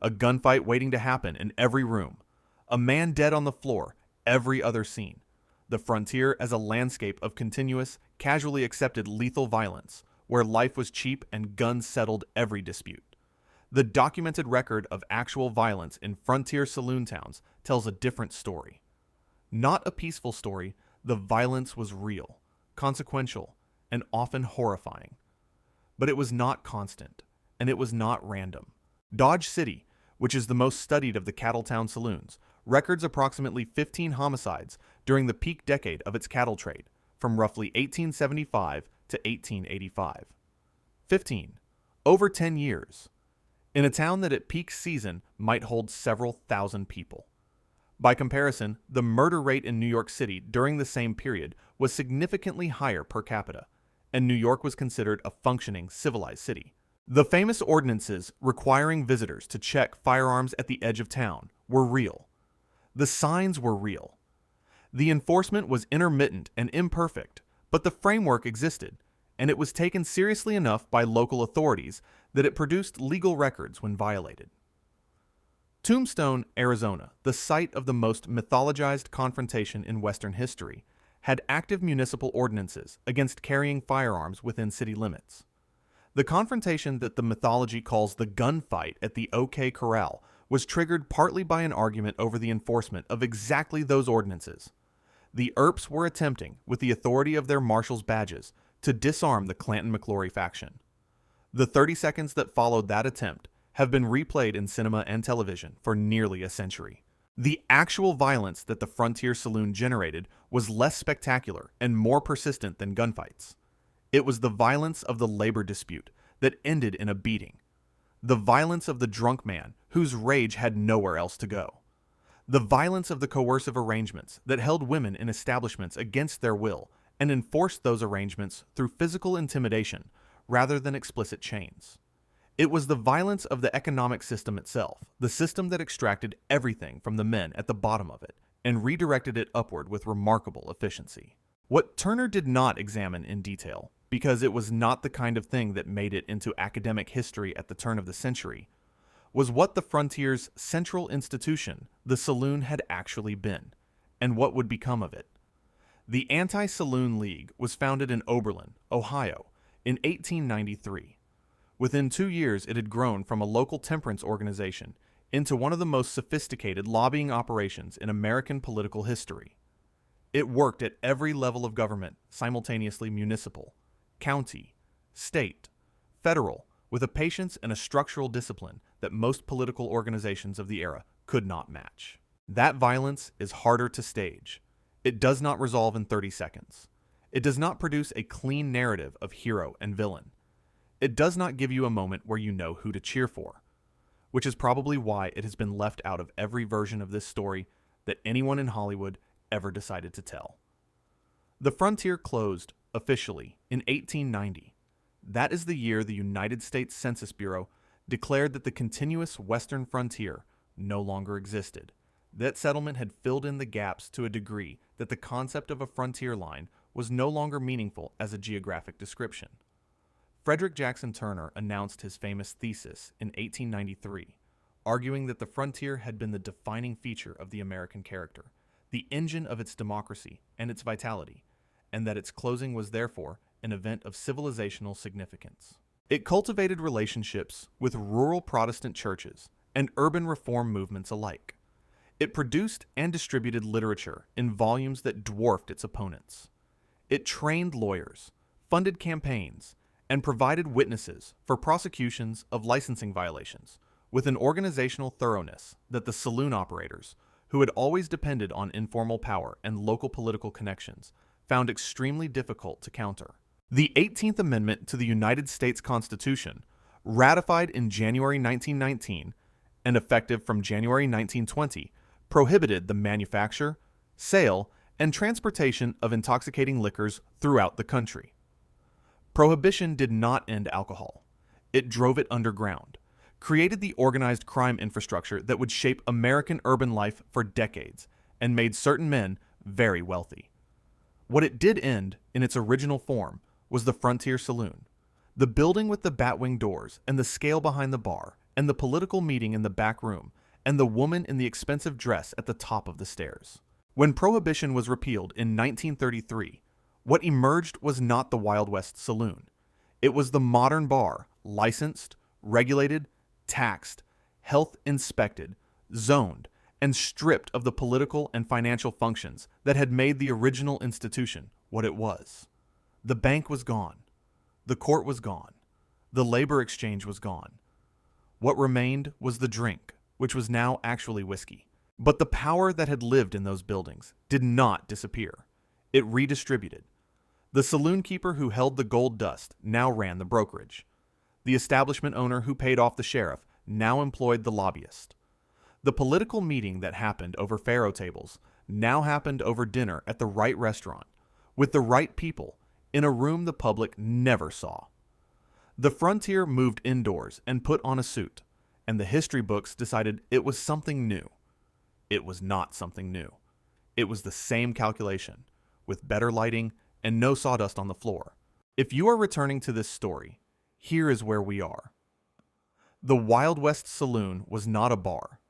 a gunfight waiting to happen in every room, a man dead on the floor every other scene, the frontier as a landscape of continuous, casually accepted lethal violence, where life was cheap and guns settled every dispute. The documented record of actual violence in frontier saloon towns tells a different story. Not a peaceful story, the violence was real, consequential, and often horrifying. But it was not constant, and it was not random. Dodge City, which is the most studied of the cattle town saloons, records approximately 15 homicides during the peak decade of its cattle trade, from roughly 1875 to 1885. 15. Over 10 years. In a town that at peak season might hold several thousand people. By comparison, the murder rate in New York City during the same period was significantly higher per capita, and New York was considered a functioning, civilized city. The famous ordinances requiring visitors to check firearms at the edge of town were real. The signs were real. The enforcement was intermittent and imperfect, but the framework existed, and it was taken seriously enough by local authorities that it produced legal records when violated. Tombstone, Arizona, the site of the most mythologized confrontation in Western history, had active municipal ordinances against carrying firearms within city limits. The confrontation that the mythology calls the gunfight at the OK Corral was triggered partly by an argument over the enforcement of exactly those ordinances. The Earps were attempting, with the authority of their marshal's badges, to disarm the Clanton-McClory faction. The 30 seconds that followed that attempt have been replayed in cinema and television for nearly a century. The actual violence that the Frontier Saloon generated was less spectacular and more persistent than gunfights. It was the violence of the labor dispute that ended in a beating. The violence of the drunk man whose rage had nowhere else to go. The violence of the coercive arrangements that held women in establishments against their will and enforced those arrangements through physical intimidation rather than explicit chains. It was the violence of the economic system itself, the system that extracted everything from the men at the bottom of it and redirected it upward with remarkable efficiency. What Turner did not examine in detail, because it was not the kind of thing that made it into academic history at the turn of the century, was what the Frontier's central institution, the saloon, had actually been, and what would become of it. The Anti-Saloon League was founded in Oberlin, Ohio, in 1893. Within 2 years, it had grown from a local temperance organization into one of the most sophisticated lobbying operations in American political history. It worked at every level of government, simultaneously municipal, county, state, federal, with a patience and a structural discipline that most political organizations of the era could not match. That violence is harder to stage. It does not resolve in 30 seconds. It does not produce a clean narrative of hero and villain. It does not give you a moment where you know who to cheer for, which is probably why it has been left out of every version of this story that anyone in Hollywood ever decided to tell. The Frontier closed, officially, in 1890. That is the year the United States Census Bureau declared that the continuous western frontier no longer existed. That settlement had filled in the gaps to a degree that the concept of a frontier line was no longer meaningful as a geographic description. Frederick Jackson Turner announced his famous thesis in 1893, arguing that the frontier had been the defining feature of the American character, the engine of its democracy and its vitality, and that its closing was therefore an event of civilizational significance. It cultivated relationships with rural Protestant churches and urban reform movements alike. It produced and distributed literature in volumes that dwarfed its opponents. It trained lawyers, funded campaigns, and provided witnesses for prosecutions of licensing violations with an organizational thoroughness that the saloon operators, who had always depended on informal power and local political connections, found extremely difficult to counter. The 18th Amendment to the United States Constitution, ratified in January 1919 and effective from January 1920, prohibited the manufacture, sale, and transportation of intoxicating liquors throughout the country. Prohibition did not end alcohol. It drove it underground, created the organized crime infrastructure that would shape American urban life for decades, and made certain men very wealthy. What it did end, in its original form, was the Frontier Saloon, the building with the batwing doors and the scale behind the bar, and the political meeting in the back room, and the woman in the expensive dress at the top of the stairs. When Prohibition was repealed in 1933, what emerged was not the Wild West Saloon. It was the modern bar, licensed, regulated, taxed, health inspected, zoned, and stripped of the political and financial functions that had made the original institution what it was. The bank was gone. The court was gone. The labor exchange was gone. What remained was the drink, which was now actually whiskey. But the power that had lived in those buildings did not disappear. It redistributed. The saloon keeper who held the gold dust now ran the brokerage. The establishment owner who paid off the sheriff now employed the lobbyist. The political meeting that happened over faro tables now happened over dinner at the right restaurant, with the right people, in a room the public never saw. The Frontier moved indoors and put on a suit, and the history books decided it was something new. It was not something new. It was the same calculation, with better lighting and no sawdust on the floor. If you are returning to this story, here is where we are. The Wild West Saloon was not a bar.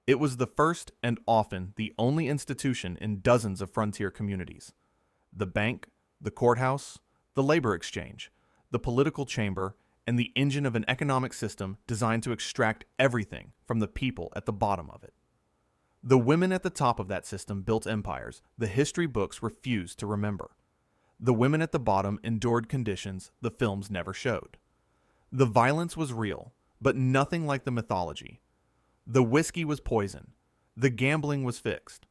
It was the first and often the only institution in dozens of frontier communities. The bank, the courthouse, the labor exchange, the political chamber, and the engine of an economic system designed to extract everything from the people at the bottom of it. The women at the top of that system built empires the history books refused to remember. The women at the bottom endured conditions the films never showed. The violence was real, but nothing like the mythology. The whiskey was poison, the gambling was fixed,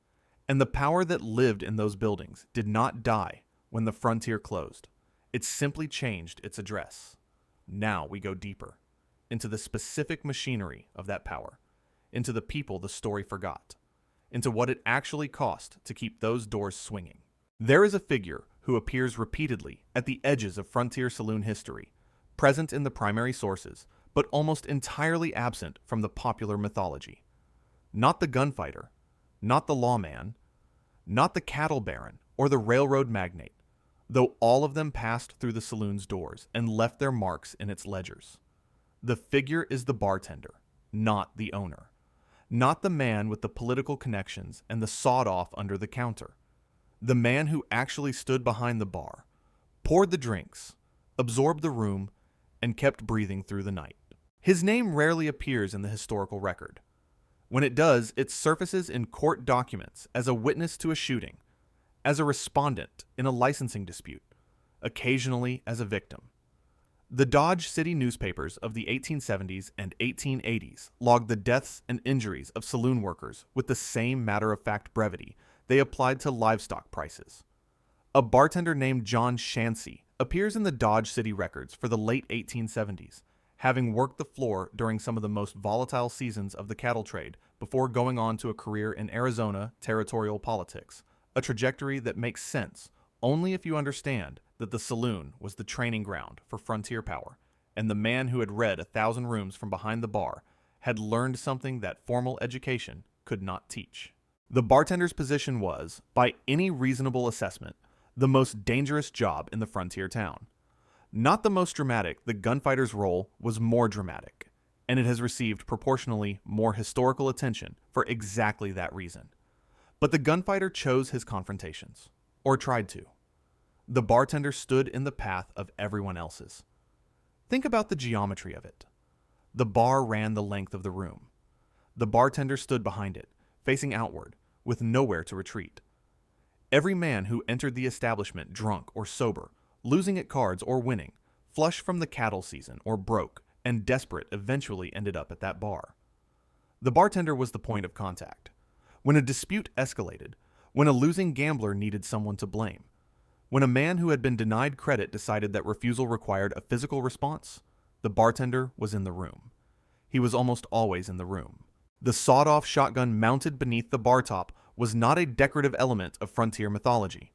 and the power that lived in those buildings did not die when the frontier closed. It simply changed its address. Now we go deeper, into the specific machinery of that power, into the people the story forgot, into what it actually cost to keep those doors swinging. There is a figure who appears repeatedly at the edges of frontier saloon history, present in the primary sources, but almost entirely absent from the popular mythology. Not the gunfighter, not the lawman, not the cattle baron or the railroad magnate, though all of them passed through the saloon's doors and left their marks in its ledgers. The figure is the bartender, not the owner, not the man with the political connections and the sawed-off under the counter. The man who actually stood behind the bar, poured the drinks, absorbed the room, and kept breathing through the night. His name rarely appears in the historical record. When it does, it surfaces in court documents as a witness to a shooting, as a respondent in a licensing dispute, occasionally as a victim. The Dodge City newspapers of the 1870s and 1880s logged the deaths and injuries of saloon workers with the same matter-of-fact brevity they applied to livestock prices. A bartender named John Shancy appears in the Dodge City records for the late 1870s, having worked the floor during some of the most volatile seasons of the cattle trade before going on to a career in Arizona territorial politics, a trajectory that makes sense only if you understand that the saloon was the training ground for frontier power, and the man who had read 1,000 rooms from behind the bar had learned something that formal education could not teach. The bartender's position was, by any reasonable assessment, the most dangerous job in the frontier town. Not the most dramatic, the gunfighter's role was more dramatic, and it has received proportionally more historical attention for exactly that reason. But the gunfighter chose his confrontations, or tried to. The bartender stood in the path of everyone else's. Think about the geometry of it. The bar ran the length of the room. The bartender stood behind it, facing outward, with nowhere to retreat. Every man who entered the establishment drunk or sober, losing at cards or winning, flush from the cattle season or broke, and desperate eventually ended up at that bar. The bartender was the point of contact. When a dispute escalated, when a losing gambler needed someone to blame, when a man who had been denied credit decided that refusal required a physical response, the bartender was in the room. He was almost always in the room. The sawed-off shotgun mounted beneath the bar top was not a decorative element of frontier mythology.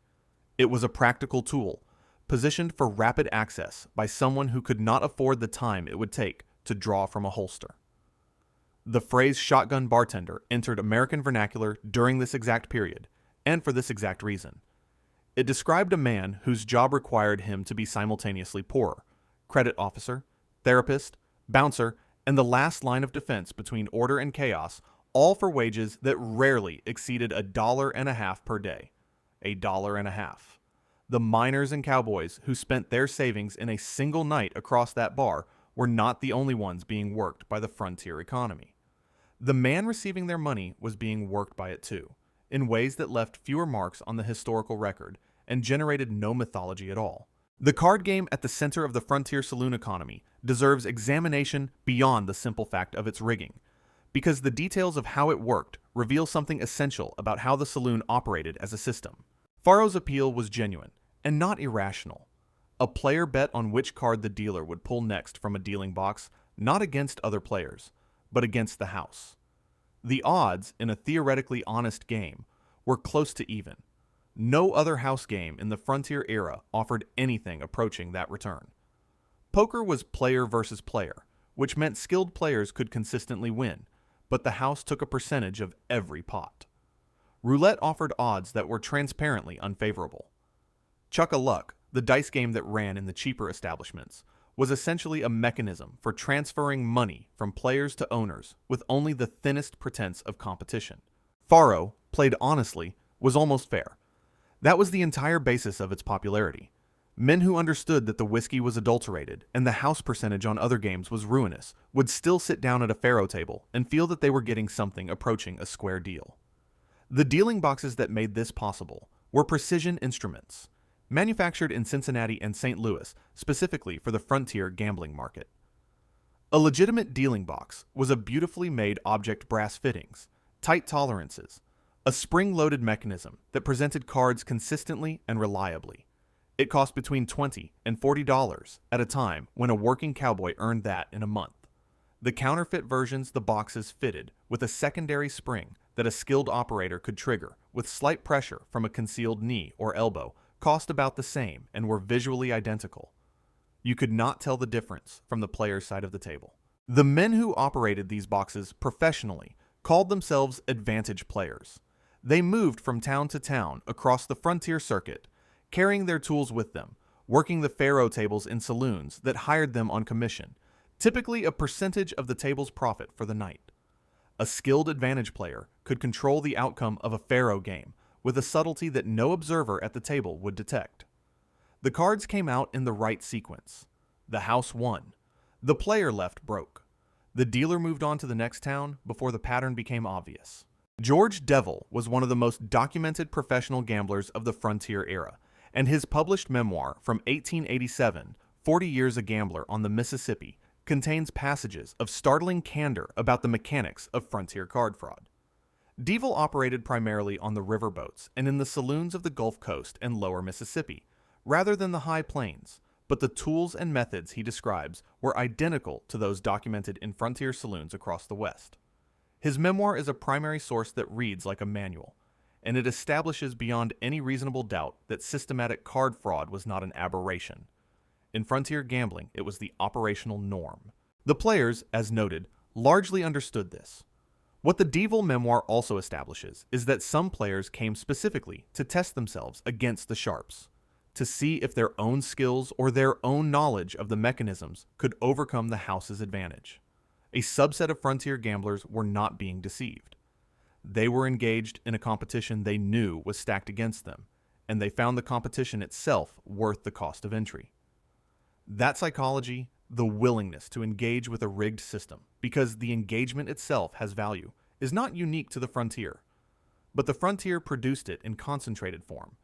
It was a practical tool, positioned for rapid access by someone who could not afford the time it would take to draw from a holster. The phrase shotgun bartender entered American vernacular during this exact period, and for this exact reason. It described a man whose job required him to be simultaneously pourer, credit officer, therapist, bouncer, and the last line of defense between order and chaos, all for wages that rarely exceeded $1.50 per day. $1.50. The miners and cowboys who spent their savings in a single night across that bar were not the only ones being worked by the frontier economy. The man receiving their money was being worked by it too, in ways that left fewer marks on the historical record and generated no mythology at all. The card game at the center of the frontier saloon economy deserves examination beyond the simple fact of its rigging, because the details of how it worked reveal something essential about how the saloon operated as a system. Faro's appeal was genuine and not irrational. A player bet on which card the dealer would pull next from a dealing box, not against other players, but against the house. The odds in a theoretically honest game were close to even. No other house game in the frontier era offered anything approaching that return. Poker was player versus player, which meant skilled players could consistently win, but the house took a percentage of every pot. Roulette offered odds that were transparently unfavorable. Chuck-a-Luck, the dice game that ran in the cheaper establishments, was essentially a mechanism for transferring money from players to owners with only the thinnest pretense of competition. Faro, played honestly, was almost fair. That was the entire basis of its popularity. Men who understood that the whiskey was adulterated and the house percentage on other games was ruinous would still sit down at a faro table and feel that they were getting something approaching a square deal. The dealing boxes that made this possible were precision instruments, manufactured in Cincinnati and St. Louis specifically for the frontier gambling market. A legitimate dealing box was a beautifully made object brass fittings, tight tolerances, a spring-loaded mechanism that presented cards consistently and reliably. It cost between $20 and $40 at a time when a working cowboy earned that in a month. The counterfeit versions the boxes fitted with a secondary spring that a skilled operator could trigger with slight pressure from a concealed knee or elbow cost about the same and were visually identical. You could not tell the difference from the player's side of the table. The men who operated these boxes professionally called themselves advantage players. They moved from town to town across the frontier circuit, carrying their tools with them, working the faro tables in saloons that hired them on commission, typically a percentage of the table's profit for the night. A skilled advantage player could control the outcome of a faro game with a subtlety that no observer at the table would detect. The cards came out in the right sequence. The house won. The player left broke. The dealer moved on to the next town before the pattern became obvious. George Devil was one of the most documented professional gamblers of the frontier era, and his published memoir from 1887, 40 Years a Gambler on the Mississippi, contains passages of startling candor about the mechanics of frontier card fraud. Devil operated primarily on the riverboats and in the saloons of the Gulf Coast and lower Mississippi, rather than the high plains, but the tools and methods he describes were identical to those documented in frontier saloons across the West. His memoir is a primary source that reads like a manual, and it establishes beyond any reasonable doubt that systematic card fraud was not an aberration. In frontier gambling, it was the operational norm. The players, as noted, largely understood this. What the Devil memoir also establishes is that some players came specifically to test themselves against the sharps, to see if their own skills or their own knowledge of the mechanisms could overcome the house's advantage. A subset of frontier gamblers were not being deceived. They were engaged in a competition they knew was stacked against them, and they found the competition itself worth the cost of entry. That psychology, the willingness to engage with a rigged system, because the engagement itself has value, is not unique to the frontier. But the frontier produced it in concentrated form,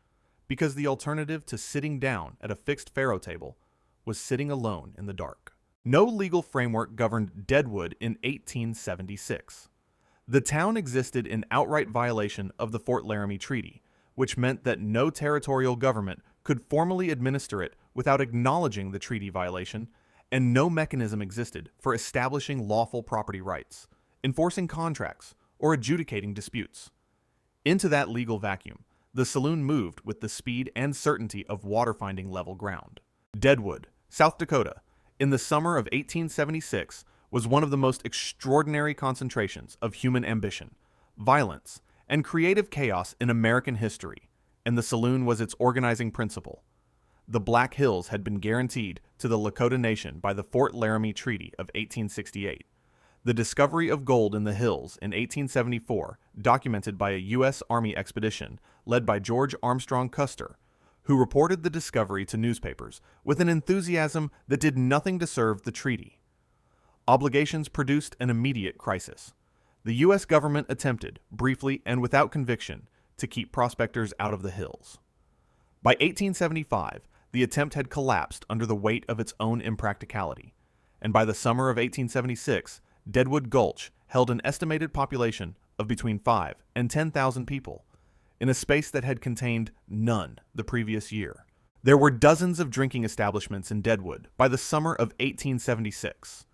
because the alternative to sitting down at a fixed faro table was sitting alone in the dark. No legal framework governed Deadwood in 1876. The town existed in outright violation of the Fort Laramie Treaty, which meant that no territorial government could formally administer it without acknowledging the treaty violation, and no mechanism existed for establishing lawful property rights, enforcing contracts, or adjudicating disputes. Into that legal vacuum, the saloon moved with the speed and certainty of water-finding level ground. Deadwood, South Dakota, in the summer of 1876, was one of the most extraordinary concentrations of human ambition, violence, and creative chaos in American history, and the saloon was its organizing principle. The Black Hills had been guaranteed to the Lakota Nation by the Fort Laramie Treaty of 1868. The discovery of gold in the hills in 1874, documented by a U.S. Army expedition led by George Armstrong Custer, who reported the discovery to newspapers with an enthusiasm that did nothing to serve the treaty. Obligations produced an immediate crisis. The U.S. government attempted, briefly and without conviction, to keep prospectors out of the hills. By 1875, the attempt had collapsed under the weight of its own impracticality, and by the summer of 1876, Deadwood Gulch held an estimated population of between 5,000 and 10,000 people, in a space that had contained none the previous year. There were dozens of drinking establishments in Deadwood by the summer of 1876.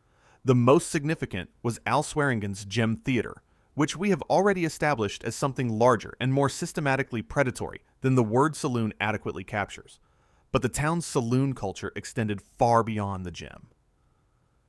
The most significant was Al Swearingen's Gem Theater, which we have already established as something larger and more systematically predatory than the word saloon adequately captures. But the town's saloon culture extended far beyond the Gem.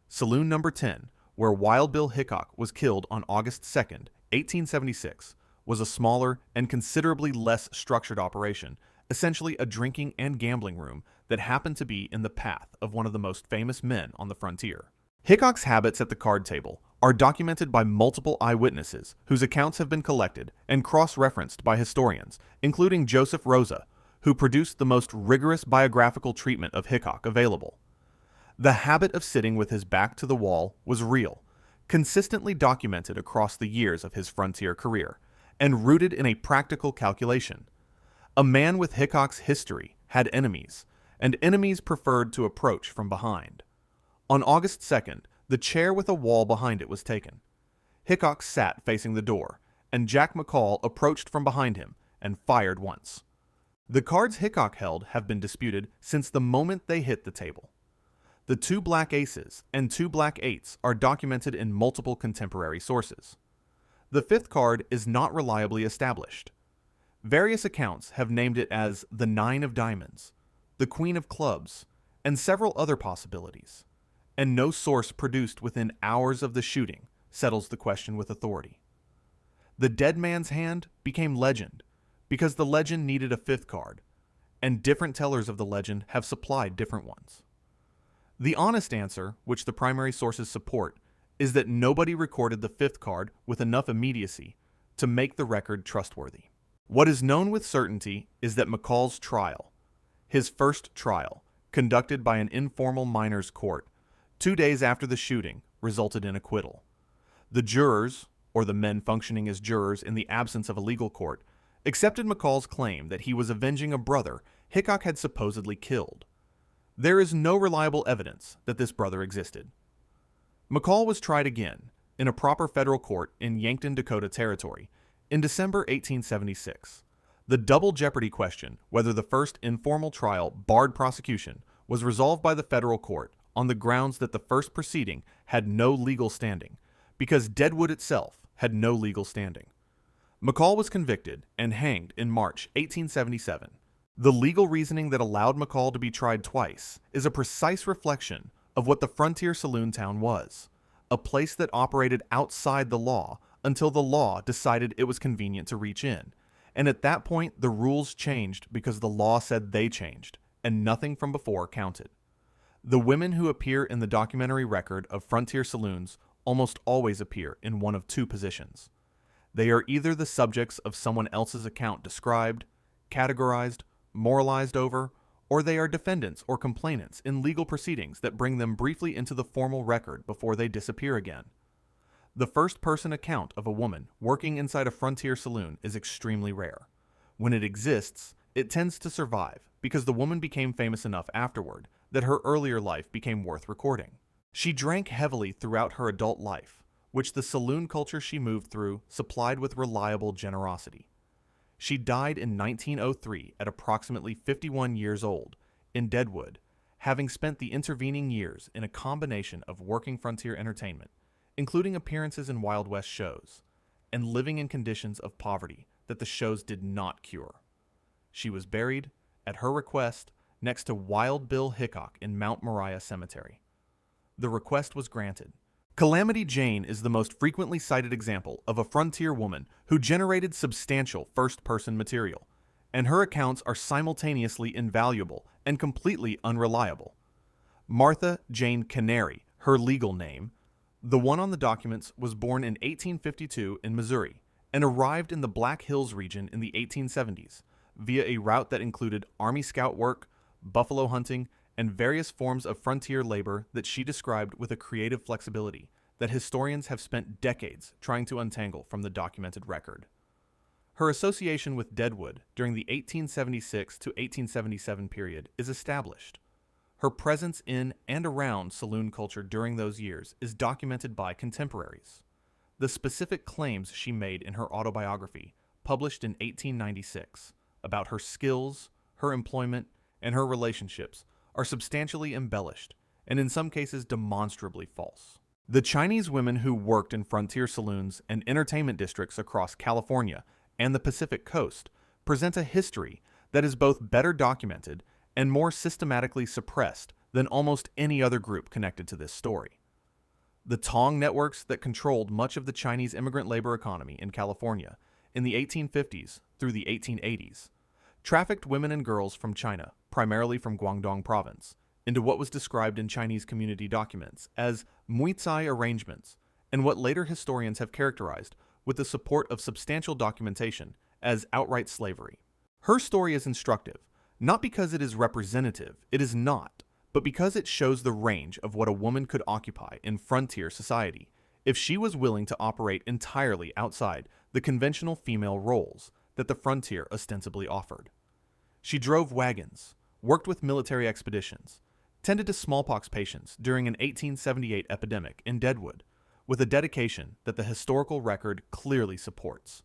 Saloon number 10, where Wild Bill Hickok was killed on August 2nd, 1876, was a smaller and considerably less structured operation, essentially a drinking and gambling room that happened to be in the path of one of the most famous men on the frontier. Hickok's habits at the card table are documented by multiple eyewitnesses whose accounts have been collected and cross-referenced by historians, including Joseph Rosa, who produced the most rigorous biographical treatment of Hickok available. The habit of sitting with his back to the wall was real, consistently documented across the years of his frontier career, and rooted in a practical calculation. A man with Hickok's history had enemies, and enemies preferred to approach from behind. On August 2nd, the chair with a wall behind it was taken. Hickok sat facing the door, and Jack McCall approached from behind him and fired once. The cards Hickok held have been disputed since the moment they hit the table. The 2 black aces and 2 black eights are documented in multiple contemporary sources. The 5th card is not reliably established. Various accounts have named it as the 9 of diamonds, the Queen of clubs, and several other possibilities, and no source produced within hours of the shooting settles the question with authority. The dead man's hand became legend because the legend needed a 5th card, and different tellers of the legend have supplied different ones. The honest answer, which the primary sources support, is that nobody recorded the 5th card with enough immediacy to make the record trustworthy. What is known with certainty is that McCall's trial, his first trial, conducted by an informal miners' court, 2 days after the shooting, resulted in acquittal. The jurors, or the men functioning as jurors in the absence of a legal court, accepted McCall's claim that he was avenging a brother Hickok had supposedly killed. There is no reliable evidence that this brother existed. McCall was tried again, in a proper federal court in Yankton, Dakota Territory, in December 1876. The double jeopardy question, whether the first informal trial barred prosecution, was resolved by the federal court on the grounds that the first proceeding had no legal standing, because Deadwood itself had no legal standing. McCall was convicted and hanged in March 1877. The legal reasoning that allowed McCall to be tried twice is a precise reflection of what the frontier saloon town was, a place that operated outside the law until the law decided it was convenient to reach in, and at that point the rules changed because the law said they changed, and nothing from before counted. The women who appear in the documentary record of frontier saloons almost always appear in one of 2 positions. They are either the subjects of someone else's account described, categorized, moralized over, or they are defendants or complainants in legal proceedings that bring them briefly into the formal record before they disappear again. The first-person account of a woman working inside a frontier saloon is extremely rare. When it exists, it tends to survive because the woman became famous enough afterward that her earlier life became worth recording. She drank heavily throughout her adult life, which the saloon culture she moved through supplied with reliable generosity. She died in 1903 at approximately 51 years old in Deadwood, having spent the intervening years in a combination of working frontier entertainment, including appearances in Wild West shows, and living in conditions of poverty that the shows did not cure. She was buried, at her request, next to Wild Bill Hickok in Mount Moriah Cemetery. The request was granted. Calamity Jane is the most frequently cited example of a frontier woman who generated substantial first-person material, and her accounts are simultaneously invaluable and completely unreliable. Martha Jane Canary, her legal name, the one on the documents, was born in 1852 in Missouri and arrived in the Black Hills region in the 1870s via a route that included Army Scout work, buffalo hunting, and various forms of frontier labor that she described with a creative flexibility that historians have spent decades trying to untangle from the documented record. Her association with Deadwood during the 1876 to 1877 period is established. Her presence in and around saloon culture during those years is documented by contemporaries. The specific claims she made in her autobiography, published in 1896, about her skills, her employment, and her relationships are substantially embellished, and in some cases demonstrably false. The Chinese women who worked in frontier saloons and entertainment districts across California and the Pacific Coast present a history that is both better documented and more systematically suppressed than almost any other group connected to this story. The Tong networks that controlled much of the Chinese immigrant labor economy in California in the 1850s through the 1880s trafficked women and girls from China, primarily from Guangdong province, into what was described in Chinese community documents as muicai arrangements, and what later historians have characterized, with the support of substantial documentation, as outright slavery. Her story is instructive, not because it is representative, it is not, but because it shows the range of what a woman could occupy in frontier society if she was willing to operate entirely outside the conventional female roles that the frontier ostensibly offered. She drove wagons, worked with military expeditions, tended to smallpox patients during an 1878 epidemic in Deadwood, with a dedication that the historical record clearly supports,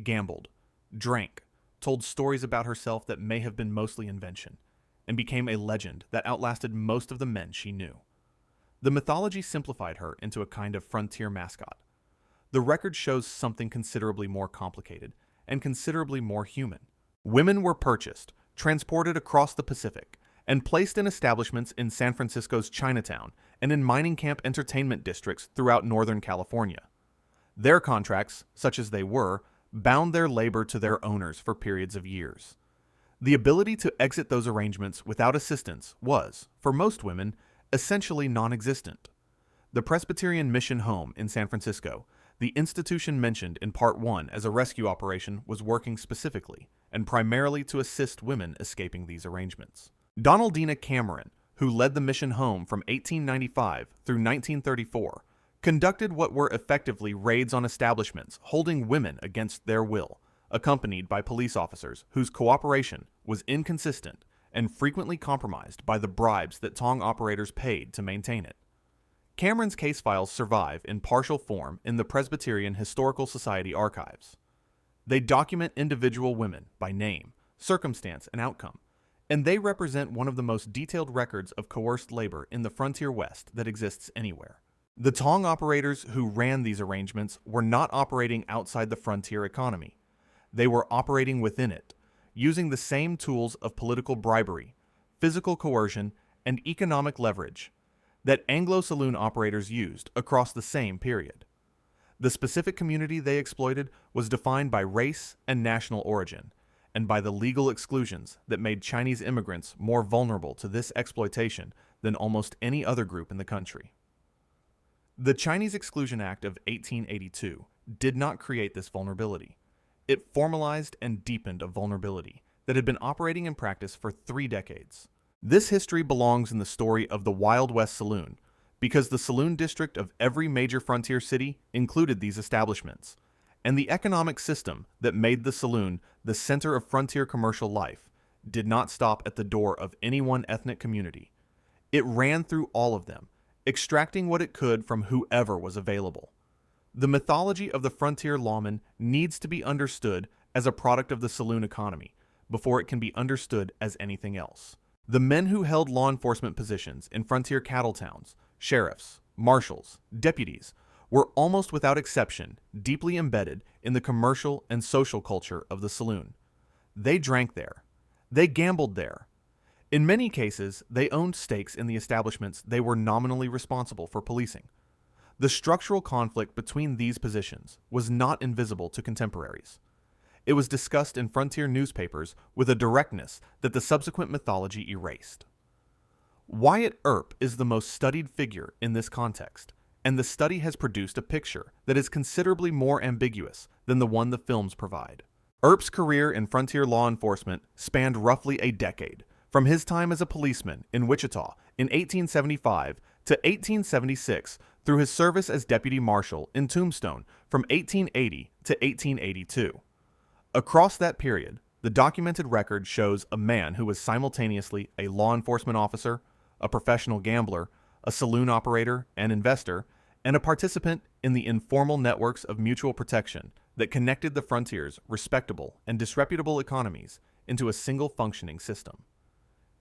gambled, drank, told stories about herself that may have been mostly invention, and became a legend that outlasted most of the men she knew. The mythology simplified her into a kind of frontier mascot. The record shows something considerably more complicated and considerably more human. Women were purchased, transported across the Pacific, and placed in establishments in San Francisco's Chinatown and in mining camp entertainment districts throughout Northern California. Their contracts, such as they were, bound their labor to their owners for periods of years. The ability to exit those arrangements without assistance was, for most women, essentially non-existent. The Presbyterian Mission Home in San Francisco, the institution mentioned in Part 1 as a rescue operation, was working specifically and primarily to assist women escaping these arrangements. Donaldina Cameron, who led the mission home from 1895 through 1934, conducted what were effectively raids on establishments holding women against their will, accompanied by police officers whose cooperation was inconsistent and frequently compromised by the bribes that Tong operators paid to maintain it. Cameron's case files survive in partial form in the Presbyterian Historical Society archives. They document individual women by name, circumstance, and outcome, and they represent one of the most detailed records of coerced labor in the frontier West that exists anywhere. The Tong operators who ran these arrangements were not operating outside the frontier economy. They were operating within it, using the same tools of political bribery, physical coercion, and economic leverage that Anglo saloon operators used across the same period. The specific community they exploited was defined by race and national origin, and by the legal exclusions that made Chinese immigrants more vulnerable to this exploitation than almost any other group in the country. The Chinese Exclusion Act of 1882 did not create this vulnerability. It formalized and deepened a vulnerability that had been operating in practice for 3 decades. This history belongs in the story of the Wild West Saloon, because the saloon district of every major frontier city included these establishments, and the economic system that made the saloon the center of frontier commercial life did not stop at the door of any one ethnic community. It ran through all of them, extracting what it could from whoever was available. The mythology of the frontier lawman needs to be understood as a product of the saloon economy before it can be understood as anything else. The men who held law enforcement positions in frontier cattle towns, sheriffs, marshals, deputies, were almost without exception deeply embedded in the commercial and social culture of the saloon. They drank there. They gambled there. In many cases, they owned stakes in the establishments they were nominally responsible for policing. The structural conflict between these positions was not invisible to contemporaries. It was discussed in frontier newspapers with a directness that the subsequent mythology erased. Wyatt Earp is the most studied figure in this context, and the study has produced a picture that is considerably more ambiguous than the one the films provide. Earp's career in frontier law enforcement spanned roughly a decade, from his time as a policeman in Wichita in 1875 to 1876 through his service as deputy marshal in Tombstone from 1880 to 1882. Across that period, the documented record shows a man who was simultaneously a law enforcement officer, a professional gambler, a saloon operator and investor, and a participant in the informal networks of mutual protection that connected the frontier's respectable and disreputable economies into a single functioning system.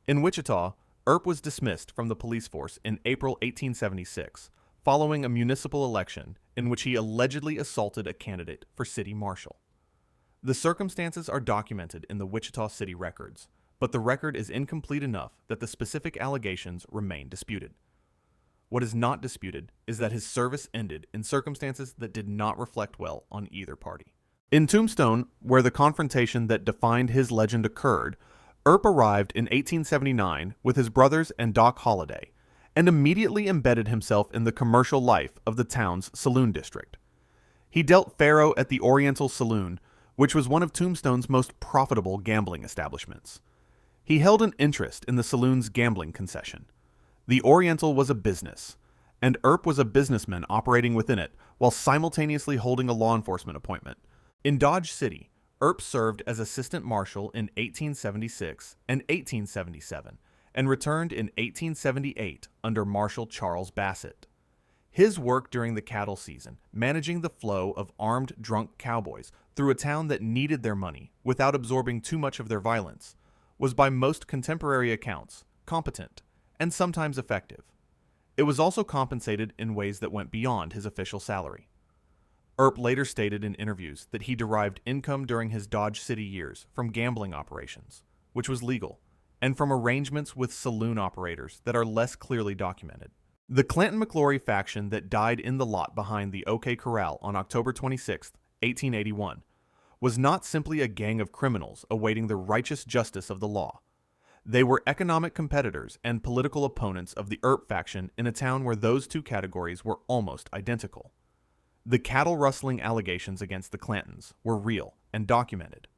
In Wichita, Earp was dismissed from the police force in April 1876, following a municipal election in which he allegedly assaulted a candidate for city marshal. The circumstances are documented in the Wichita City records, but the record is incomplete enough that the specific allegations remain disputed. What is not disputed is that his service ended in circumstances that did not reflect well on either party. In Tombstone, where the confrontation that defined his legend occurred, Earp arrived in 1879 with his brothers and Doc Holliday, and immediately embedded himself in the commercial life of the town's saloon district. He dealt faro at the Oriental Saloon, which was one of Tombstone's most profitable gambling establishments. He held an interest in the saloon's gambling concession. The Oriental was a business, and Earp was a businessman operating within it while simultaneously holding a law enforcement appointment, In Dodge City, Earp served as assistant marshal in 1876 and 1877 and returned in 1878 under Marshal Charles Bassett. His work during the cattle season, managing the flow of armed drunk cowboys through a town that needed their money without absorbing too much of their violence, was by most contemporary accounts competent and sometimes effective. It was also compensated in ways that went beyond his official salary. Earp later stated in interviews that he derived income during his Dodge City years from gambling operations, which was legal, and from arrangements with saloon operators that are less clearly documented. The Clanton-McLaury faction that died in the lot behind the OK Corral on October 26, 1881, was not simply a gang of criminals awaiting the righteous justice of the law. They were economic competitors and political opponents of the Earp faction in a town where those two categories were almost identical. The cattle-rustling allegations against the Clantons were real and documented.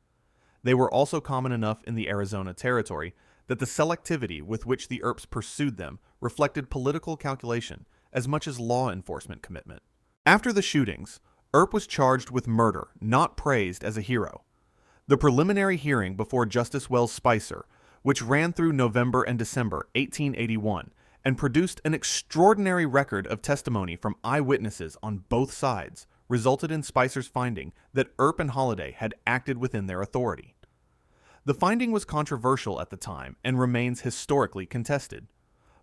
They were also common enough in the Arizona Territory that the selectivity with which the Earps pursued them reflected political calculation as much as law enforcement commitment. After the shootings, Earp was charged with murder, not praised as a hero. The preliminary hearing before Justice Wells Spicer, which ran through November and December 1881, and produced an extraordinary record of testimony from eyewitnesses on both sides, resulted in Spicer's finding that Earp and Holliday had acted within their authority. The finding was controversial at the time and remains historically contested.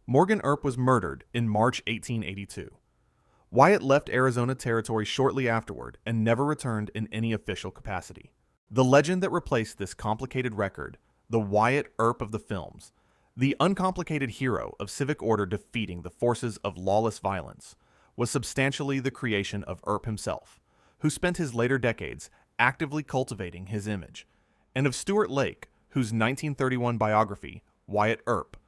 Morgan Earp was murdered in March 1882. Wyatt left Arizona Territory shortly afterward and never returned in any official capacity. The legend that replaced this complicated record, the Wyatt Earp of the films, the uncomplicated hero of civic order defeating the forces of lawless violence, was substantially the creation of Earp himself, who spent his later decades actively cultivating his image, and of Stuart Lake, whose 1931 biography, Wyatt Earp,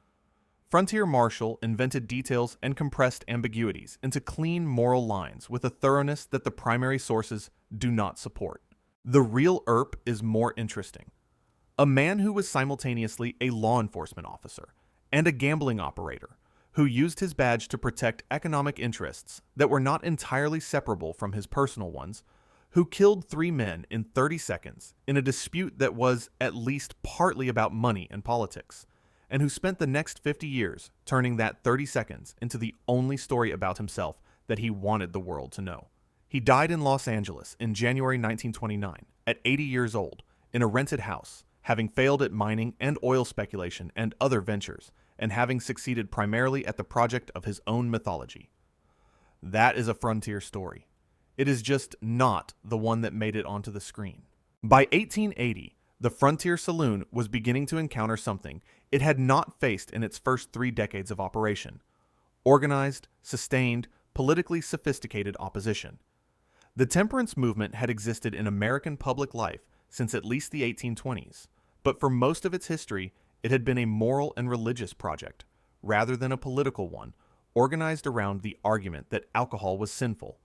Frontier Marshal invented details and compressed ambiguities into clean moral lines with a thoroughness that the primary sources do not support. The real Earp is more interesting. A man who was simultaneously a law enforcement officer and a gambling operator, who used his badge to protect economic interests that were not entirely separable from his personal ones, who killed 3 men in 30 seconds in a dispute that was at least partly about money and politics, and who spent the next 50 years turning that 30 seconds into the only story about himself that he wanted the world to know. He died in Los Angeles in January 1929, at 80 years old, in a rented house, having failed at mining and oil speculation and other ventures, and having succeeded primarily at the project of his own mythology. That is a frontier story. It is just not the one that made it onto the screen. By 1880, the Frontier Saloon was beginning to encounter something it had not faced in its first 3 decades of operation: organized, sustained, politically sophisticated opposition. The temperance movement had existed in American public life since at least the 1820s, but for most of its history, it had been a moral and religious project, rather than a political one, organized around the argument that alcohol was sinful,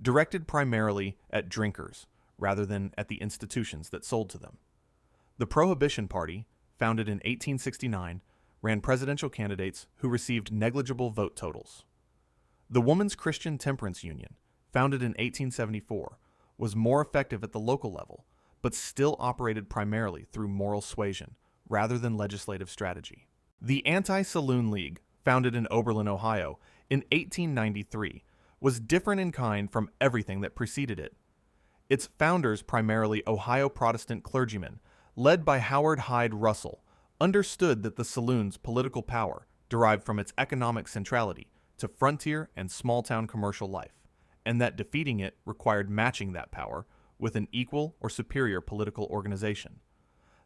directed primarily at drinkers, rather than at the institutions that sold to them. The Prohibition Party, founded in 1869, ran presidential candidates who received negligible vote totals. The Woman's Christian Temperance Union, founded in 1874, was more effective at the local level, but still operated primarily through moral suasion, rather than legislative strategy. The Anti-Saloon League, founded in Oberlin, Ohio, in 1893, was different in kind from everything that preceded it. Its founders, primarily Ohio Protestant clergymen, led by Howard Hyde Russell, understood that the saloon's political power derived from its economic centrality to frontier and small-town commercial life, and that defeating it required matching that power with an equal or superior political organization.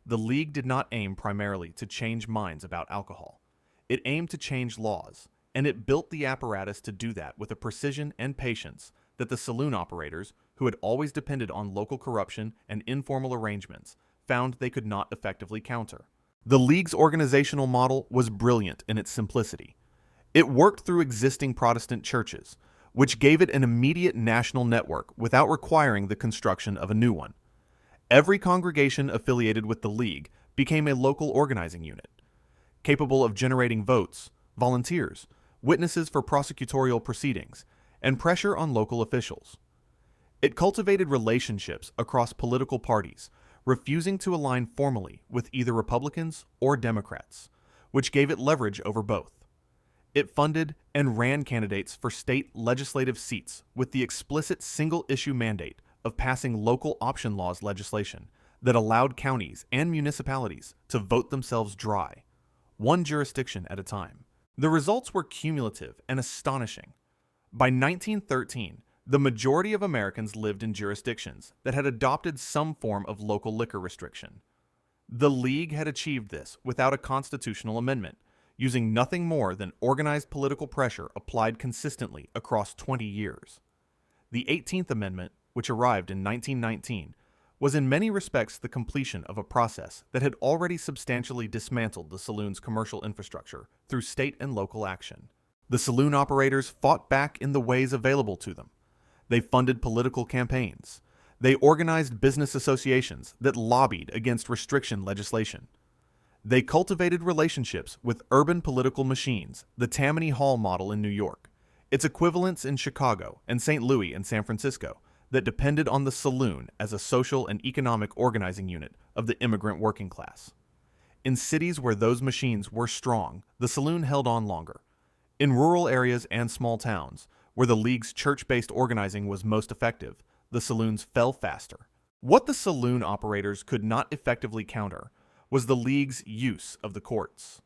The League did not aim primarily to change minds about alcohol. It aimed to change laws, and it built the apparatus to do that with a precision and patience that the saloon operators, who had always depended on local corruption and informal arrangements, found they could not effectively counter. The League's organizational model was brilliant in its simplicity. It worked through existing Protestant churches, which gave it an immediate national network without requiring the construction of a new one. Every congregation affiliated with the League became a local organizing unit, capable of generating votes, volunteers, witnesses for prosecutorial proceedings, and pressure on local officials. It cultivated relationships across political parties, refusing to align formally with either Republicans or Democrats, which gave it leverage over both. It funded and ran candidates for state legislative seats with the explicit single-issue mandate of passing local option laws legislation that allowed counties and municipalities to vote themselves dry, one jurisdiction at a time. The results were cumulative and astonishing. By 1913, the majority of Americans lived in jurisdictions that had adopted some form of local liquor restriction. The League had achieved this without a constitutional amendment, using nothing more than organized political pressure applied consistently across 20 years. The 18th Amendment, which arrived in 1919, was in many respects the completion of a process that had already substantially dismantled the saloon's commercial infrastructure through state and local action. The saloon operators fought back in the ways available to them. They funded political campaigns. They organized business associations that lobbied against restriction legislation. They cultivated relationships with urban political machines, the Tammany Hall model in New York, its equivalents in Chicago and St. Louis and San Francisco, that depended on the saloon as a social and economic organizing unit of the immigrant working class. In cities where those machines were strong, the saloon held on longer. In rural areas and small towns, where the League's church-based organizing was most effective, the saloons fell faster. What the saloon operators could not effectively counter was the League's use of the courts.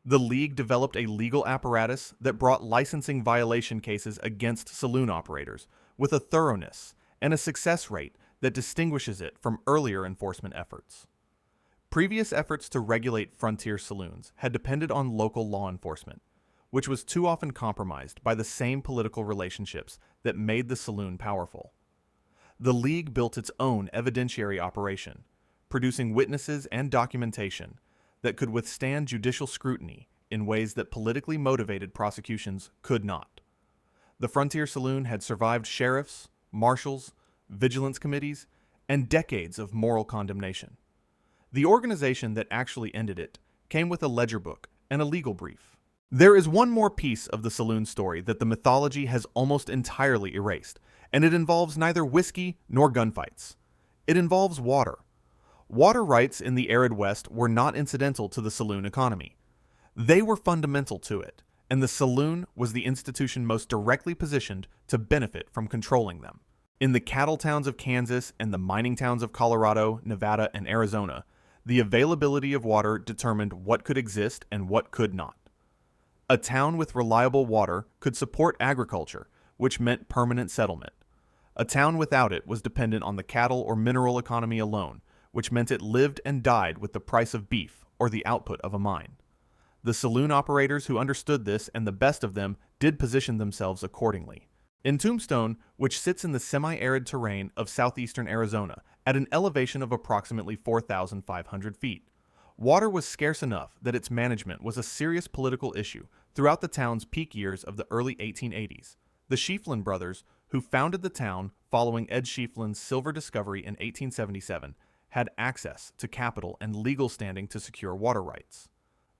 The League developed a legal apparatus that brought licensing violation cases against saloon operators with a thoroughness and a success rate that distinguishes it from earlier enforcement efforts. Previous efforts to regulate frontier saloons had depended on local law enforcement, which was too often compromised by the same political relationships that made the saloon powerful. The League built its own evidentiary operation, producing witnesses and documentation that could withstand judicial scrutiny in ways that politically motivated prosecutions could not. The Frontier Saloon had survived sheriffs, marshals, vigilance committees, and decades of moral condemnation. The organization that actually ended it came with a ledger book and a legal brief. There is one more piece of the saloon story that the mythology has almost entirely erased, and it involves neither whiskey nor gunfights. It involves water. Water rights in the arid West were not incidental to the saloon economy. They were fundamental to it, and the saloon was the institution most directly positioned to benefit from controlling them. In the cattle towns of Kansas and the mining towns of Colorado, Nevada, and Arizona, the availability of water determined what could exist and what could not. A town with reliable water could support agriculture, which meant permanent settlement. A town without it was dependent on the cattle or mineral economy alone, which meant it lived and died with the price of beef or the output of a mine. The saloon operators who understood this, and the best of them, did position themselves accordingly. In Tombstone, which sits in the semi-arid terrain of southeastern Arizona at an elevation of approximately 4,500 feet, water was scarce enough that its management was a serious political issue throughout the town's peak years of the early 1880s. The Schieffelin brothers, who founded the town following Ed Schieffelin's silver discovery in 1877, had access to capital and legal standing to secure water rights.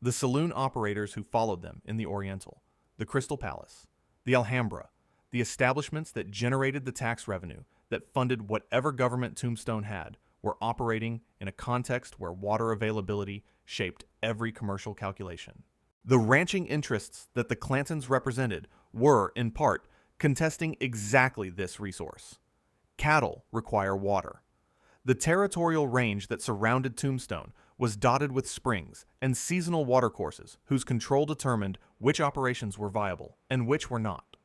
The saloon operators who followed them in the Oriental, the Crystal Palace, the Alhambra, the establishments that generated the tax revenue that funded whatever government Tombstone had, were operating in a context where water availability shaped every commercial calculation. The ranching interests that the Clantons represented were, in part, contesting exactly this resource. Cattle require water. The territorial range that surrounded Tombstone was dotted with springs and seasonal watercourses whose control determined which operations were viable and which were not.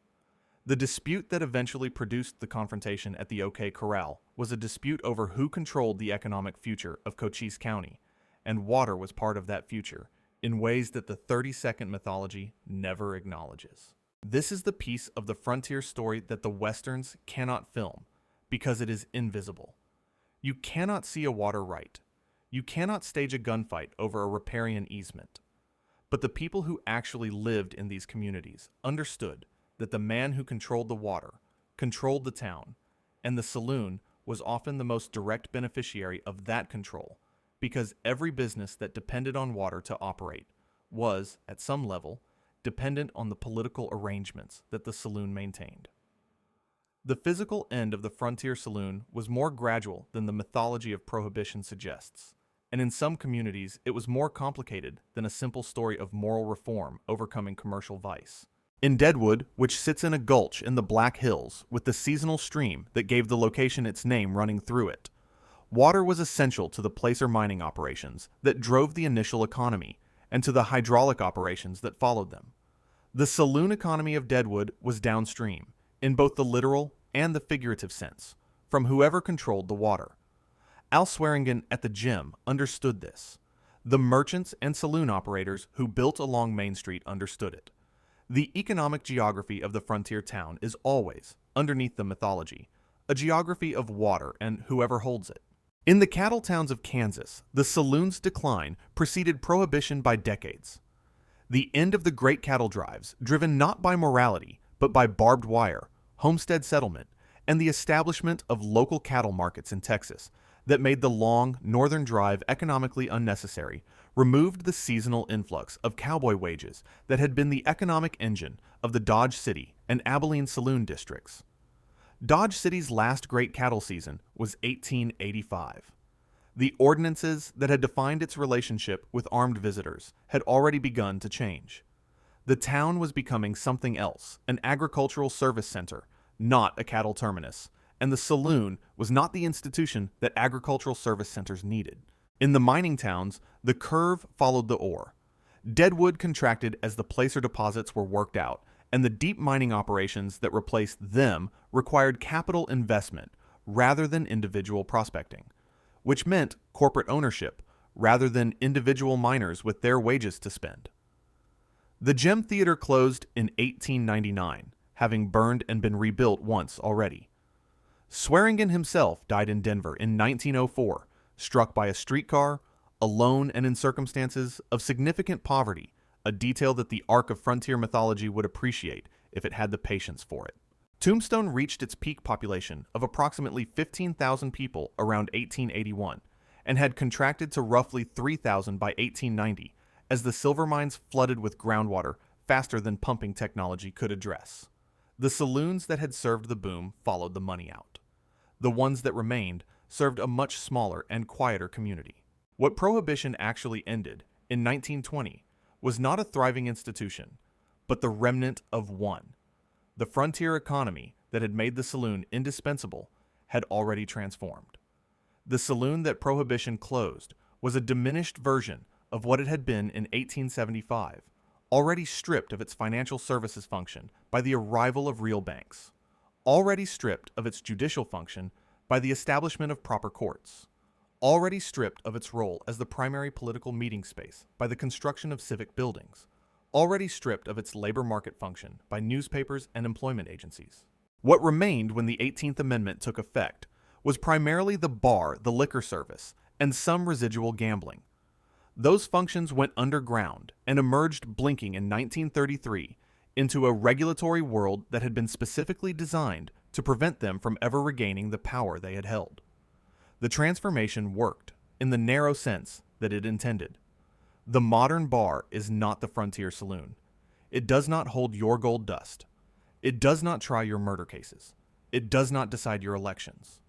The dispute that eventually produced the confrontation at the OK Corral was a dispute over who controlled the economic future of Cochise County, and water was part of that future in ways that the 30-second mythology never acknowledges. This is the piece of the frontier story that the Westerns cannot film because it is invisible. You cannot see a water right. You cannot stage a gunfight over a riparian easement. But the people who actually lived in these communities understood that the man who controlled the water controlled the town, and the saloon was often the most direct beneficiary of that control because every business that depended on water to operate was, at some level, dependent on the political arrangements that the saloon maintained. The physical end of the frontier saloon was more gradual than the mythology of prohibition suggests, and in some communities it was more complicated than a simple story of moral reform overcoming commercial vice. In Deadwood, which sits in a gulch in the Black Hills with the seasonal stream that gave the location its name running through it, water was essential to the placer mining operations that drove the initial economy and to the hydraulic operations that followed them. The saloon economy of Deadwood was downstream, in both the literal and the figurative sense, from whoever controlled the water. Al Swearingen at the gym understood this. The merchants and saloon operators who built along Main Street understood it. The economic geography of the frontier town is always, underneath the mythology, a geography of water and whoever holds it. In the cattle towns of Kansas, the saloon's decline preceded prohibition by decades. The end of the great cattle drives, driven not by morality, but by barbed wire, homestead settlement, and the establishment of local cattle markets in Texas that made the long northern drive economically unnecessary, removed the seasonal influx of cowboy wages that had been the economic engine of the Dodge City and Abilene saloon districts. Dodge City's last great cattle season was 1885. The ordinances that had defined its relationship with armed visitors had already begun to change. The town was becoming something else, an agricultural service center, not a cattle terminus, and the saloon was not the institution that agricultural service centers needed. In the mining towns, the curve followed the ore. Deadwood contracted as the placer deposits were worked out, and the deep mining operations that replaced them required capital investment rather than individual prospecting, which meant corporate ownership rather than individual miners with their wages to spend. The Gem Theater closed in 1899, having burned and been rebuilt once already. Swearingen himself died in Denver in 1904, struck by a streetcar, alone and in circumstances of significant poverty, a detail that the arc of frontier mythology would appreciate if it had the patience for it. Tombstone reached its peak population of approximately 15,000 people around 1881 and had contracted to roughly 3,000 by 1890 as the silver mines flooded with groundwater faster than pumping technology could address. The saloons that had served the boom followed the money out. The ones that remained served a much smaller and quieter community. What Prohibition actually ended in 1920 was not a thriving institution, but the remnant of one. The frontier economy that had made the saloon indispensable had already transformed. The saloon that Prohibition closed was a diminished version of what it had been in 1875, already stripped of its financial services function by the arrival of real banks, already stripped of its judicial function by the establishment of proper courts, already stripped of its role as the primary political meeting space by the construction of civic buildings, already stripped of its labor market function by newspapers and employment agencies. What remained when the 18th Amendment took effect was primarily the bar, the liquor service, and some residual gambling. Those functions went underground and emerged blinking in 1933 into a regulatory world that had been specifically designed to prevent them from ever regaining the power they had held. The transformation worked in the narrow sense that it intended. The modern bar is not the frontier saloon. It does not hold your gold dust. It does not try your murder cases. It does not decide your elections.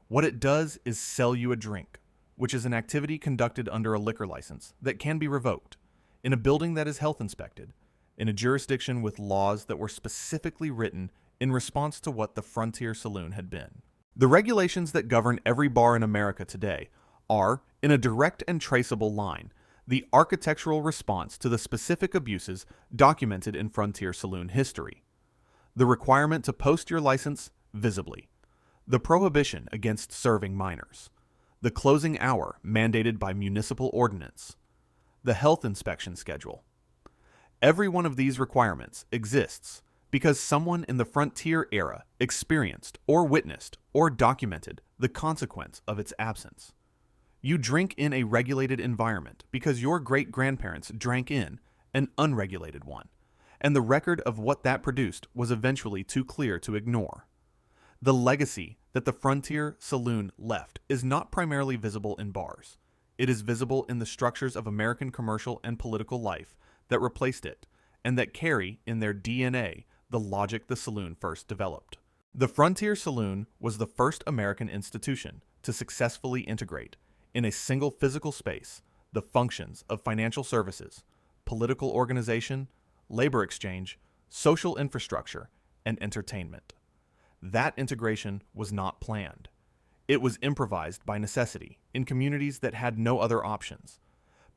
What it does is sell you a drink, which is an activity conducted under a liquor license that can be revoked, in a building that is health inspected, in a jurisdiction with laws that were specifically written in response to what the frontier saloon had been. The regulations that govern every bar in America today are, in a direct and traceable line, the architectural response to the specific abuses documented in frontier saloon history. The requirement to post your license visibly. The prohibition against serving minors. The closing hour mandated by municipal ordinance. The health inspection schedule. Every one of these requirements exists because someone in the frontier era experienced or witnessed or documented the consequence of its absence. You drink in a regulated environment because your great-grandparents drank in an unregulated one, and the record of what that produced was eventually too clear to ignore. The legacy that the frontier saloon left is not primarily visible in bars. It is visible in the structures of American commercial and political life that replaced it, and that carry in their DNA the logic the saloon first developed. The Frontier Saloon was the first American institution to successfully integrate, in a single physical space, the functions of financial services, political organization, labor exchange, social infrastructure, and entertainment. That integration was not planned. It was improvised by necessity in communities that had no other options.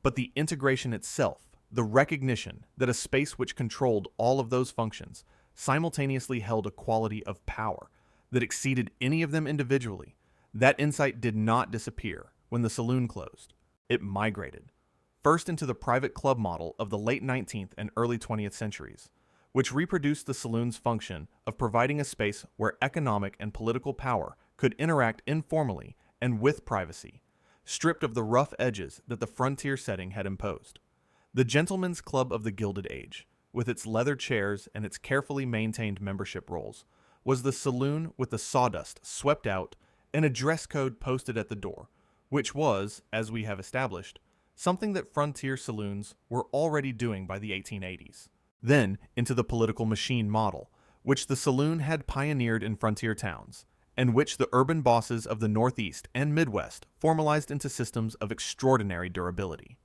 But the integration itself, the recognition that a space which controlled all of those functions simultaneously held a quality of power that exceeded any of them individually, that insight did not disappear when the saloon closed. It migrated, first into the private club model of the late 19th and early 20th centuries, which reproduced the saloon's function of providing a space where economic and political power could interact informally and with privacy, stripped of the rough edges that the frontier setting had imposed. The Gentlemen's Club of the Gilded Age, with its leather chairs and its carefully maintained membership rolls, was the saloon with the sawdust swept out and a dress code posted at the door, which was, as we have established, something that frontier saloons were already doing by the 1880s. Then into the political machine model, which the saloon had pioneered in frontier towns, and which the urban bosses of the Northeast and Midwest formalized into systems of extraordinary durability.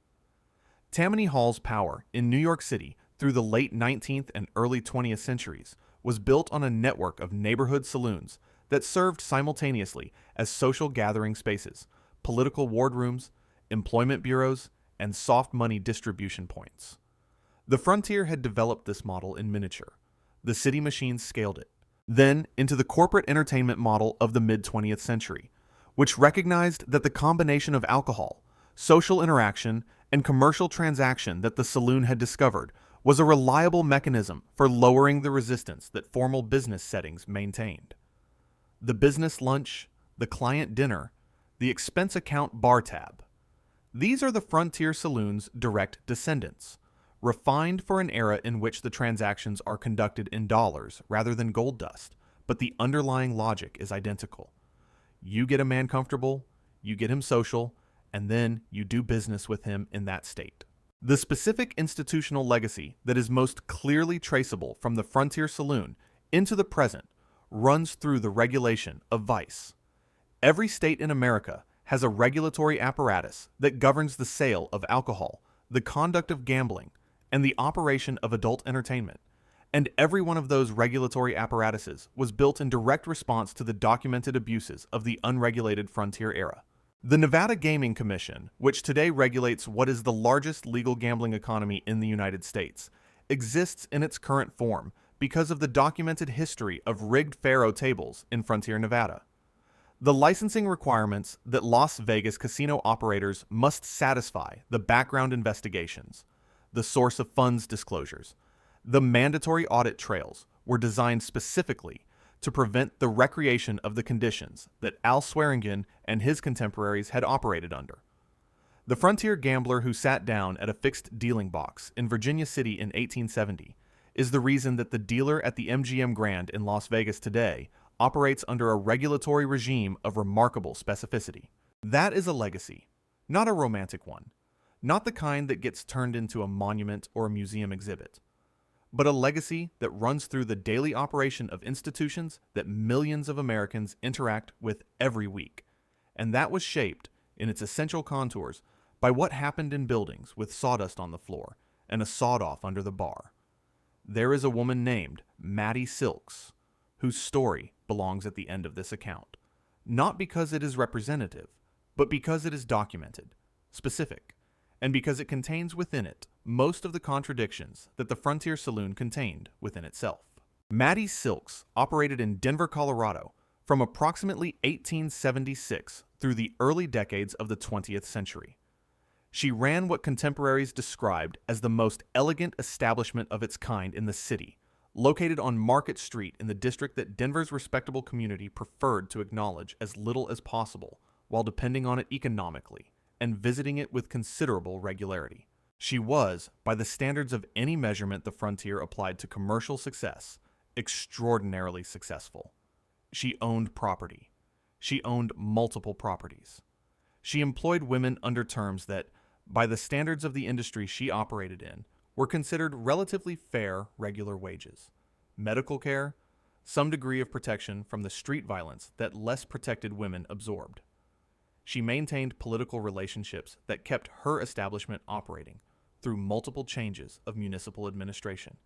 Tammany Hall's power in New York City through the late 19th and early 20th centuries was built on a network of neighborhood saloons that served simultaneously as social gathering spaces, political wardrooms, employment bureaus, and soft money distribution points. The frontier had developed this model in miniature. The city machines scaled it. Then into the corporate entertainment model of the mid-20th century, which recognized that the combination of alcohol, social interaction, and commercial transaction that the saloon had discovered was a reliable mechanism for lowering the resistance that formal business settings maintained. The business lunch, the client dinner, the expense account bar tab. These are the frontier saloon's direct descendants, refined for an era in which the transactions are conducted in dollars rather than gold dust, but the underlying logic is identical. You get a man comfortable, you get him social, and then you do business with him in that state. The specific institutional legacy that is most clearly traceable from the frontier saloon into the present runs through the regulation of vice. Every state in America has a regulatory apparatus that governs the sale of alcohol, the conduct of gambling, and the operation of adult entertainment, and every one of those regulatory apparatuses was built in direct response to the documented abuses of the unregulated frontier era. The Nevada Gaming Commission, which today regulates what is the largest legal gambling economy in the United States, exists in its current form because of the documented history of rigged faro tables in frontier Nevada. The licensing requirements that Las Vegas casino operators must satisfy, the background investigations, the source of funds disclosures, the mandatory audit trails were designed specifically to prevent the recreation of the conditions that Al Swearingen and his contemporaries had operated under. The frontier gambler who sat down at a fixed dealing box in Virginia City in 1870 is the reason that the dealer at the MGM Grand in Las Vegas today operates under a regulatory regime of remarkable specificity. That is a legacy, not a romantic one, not the kind that gets turned into a monument or a museum exhibit, but a legacy that runs through the daily operation of institutions that millions of Americans interact with every week, and that was shaped, in its essential contours, by what happened in buildings with sawdust on the floor and a sawed-off under the bar. There is a woman named Mattie Silks, whose story belongs at the end of this account, not because it is representative, but because it is documented, specific, and because it contains within it most of the contradictions that the Frontier Saloon contained within itself. Mattie Silks operated in Denver, Colorado from approximately 1876 through the early decades of the 20th century. She ran what contemporaries described as the most elegant establishment of its kind in the city, located on Market Street in the district that Denver's respectable community preferred to acknowledge as little as possible while depending on it economically and visiting it with considerable regularity. She was, by the standards of any measurement the frontier applied to commercial success, extraordinarily successful. She owned property. She owned multiple properties. She employed women under terms that, by the standards of the industry she operated in, were considered relatively fair regular wages. Medical care, some degree of protection from the street violence that less protected women absorbed. She maintained political relationships that kept her establishment operating through multiple changes of municipal administration,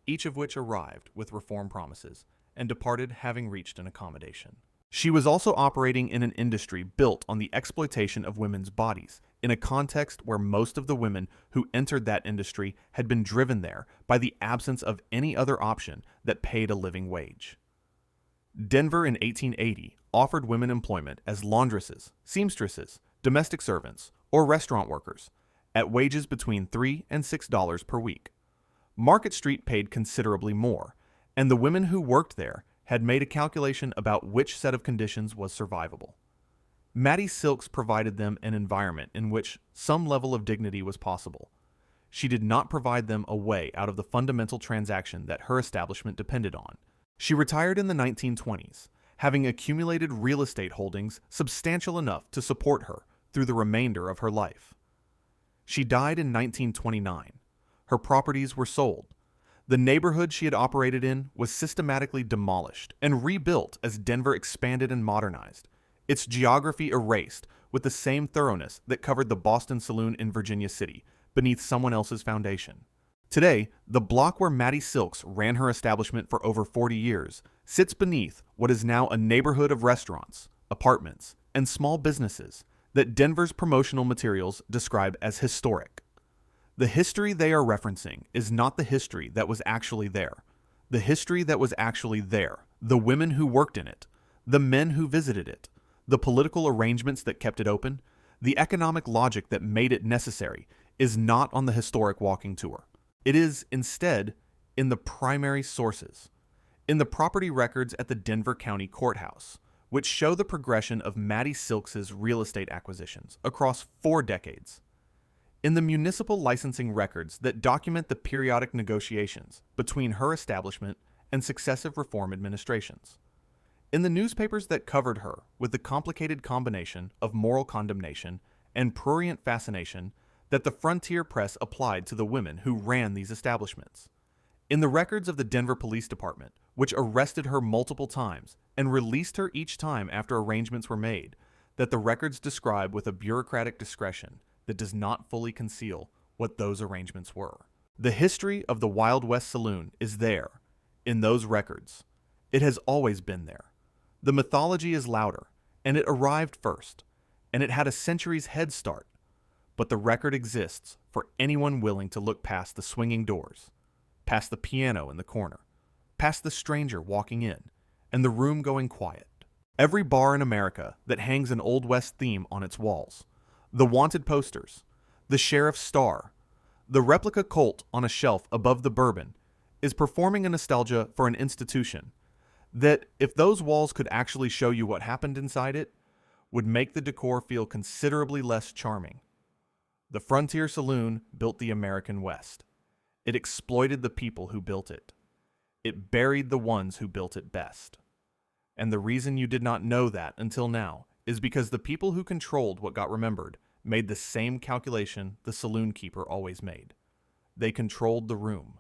each of which arrived with reform promises and departed having reached an accommodation. She was also operating in an industry built on the exploitation of women's bodies, in a context where most of the women who entered that industry had been driven there by the absence of any other option that paid a living wage. Denver in 1880 offered women employment as laundresses, seamstresses, domestic servants, or restaurant workers, at wages between $3 and $6 per week. Market Street paid considerably more, and the women who worked there had made a calculation about which set of conditions was survivable. Mattie Silks provided them an environment in which some level of dignity was possible. She did not provide them a way out of the fundamental transaction that her establishment depended on. She retired in the 1920s, having accumulated real estate holdings substantial enough to support her through the remainder of her life. She died in 1929. Her properties were sold. The neighborhood she had operated in was systematically demolished and rebuilt as Denver expanded and modernized, its geography erased with the same thoroughness that covered the Boston Saloon in Virginia City beneath someone else's foundation. Today, the block where Mattie Silks ran her establishment for over 40 years sits beneath what is now a neighborhood of restaurants, apartments, and small businesses that Denver's promotional materials describe as historic. The history they are referencing is not the history that was actually there. The history that was actually there, the women who worked in it, the men who visited it, the political arrangements that kept it open, the economic logic that made it necessary, is not on the historic walking tour. It is, instead, in the primary sources, in the property records at the Denver County Courthouse, which show the progression of Mattie Silks' real estate acquisitions across 4 decades, in the municipal licensing records that document the periodic negotiations between her establishment and successive reform administrations, in the newspapers that covered her with the complicated combination of moral condemnation and prurient fascination that the frontier press applied to the women who ran these establishments, in the records of the Denver Police Department, which arrested her multiple times and released her each time after arrangements were made, that the records describe with a bureaucratic discretion that does not fully conceal what those arrangements were. The history of the Wild West Saloon is there, in those records. It has always been there. The mythology is louder, and it arrived first, and it had a century's head start, but the record exists for anyone willing to look past the swinging doors, past the piano in the corner, past the stranger walking in, and the room going quiet. Every bar in America that hangs an Old West theme on its walls, the wanted posters, the sheriff's star, the replica Colt on a shelf above the bourbon, is performing a nostalgia for an institution that, if those walls could actually show you what happened inside it, would make the decor feel considerably less charming. The Frontier Saloon built the American West. It exploited the people who built it. It buried the ones who built it best. And the reason you did not know that until now is because the people who controlled what got remembered made the same calculation the saloon keeper always made. They controlled the room.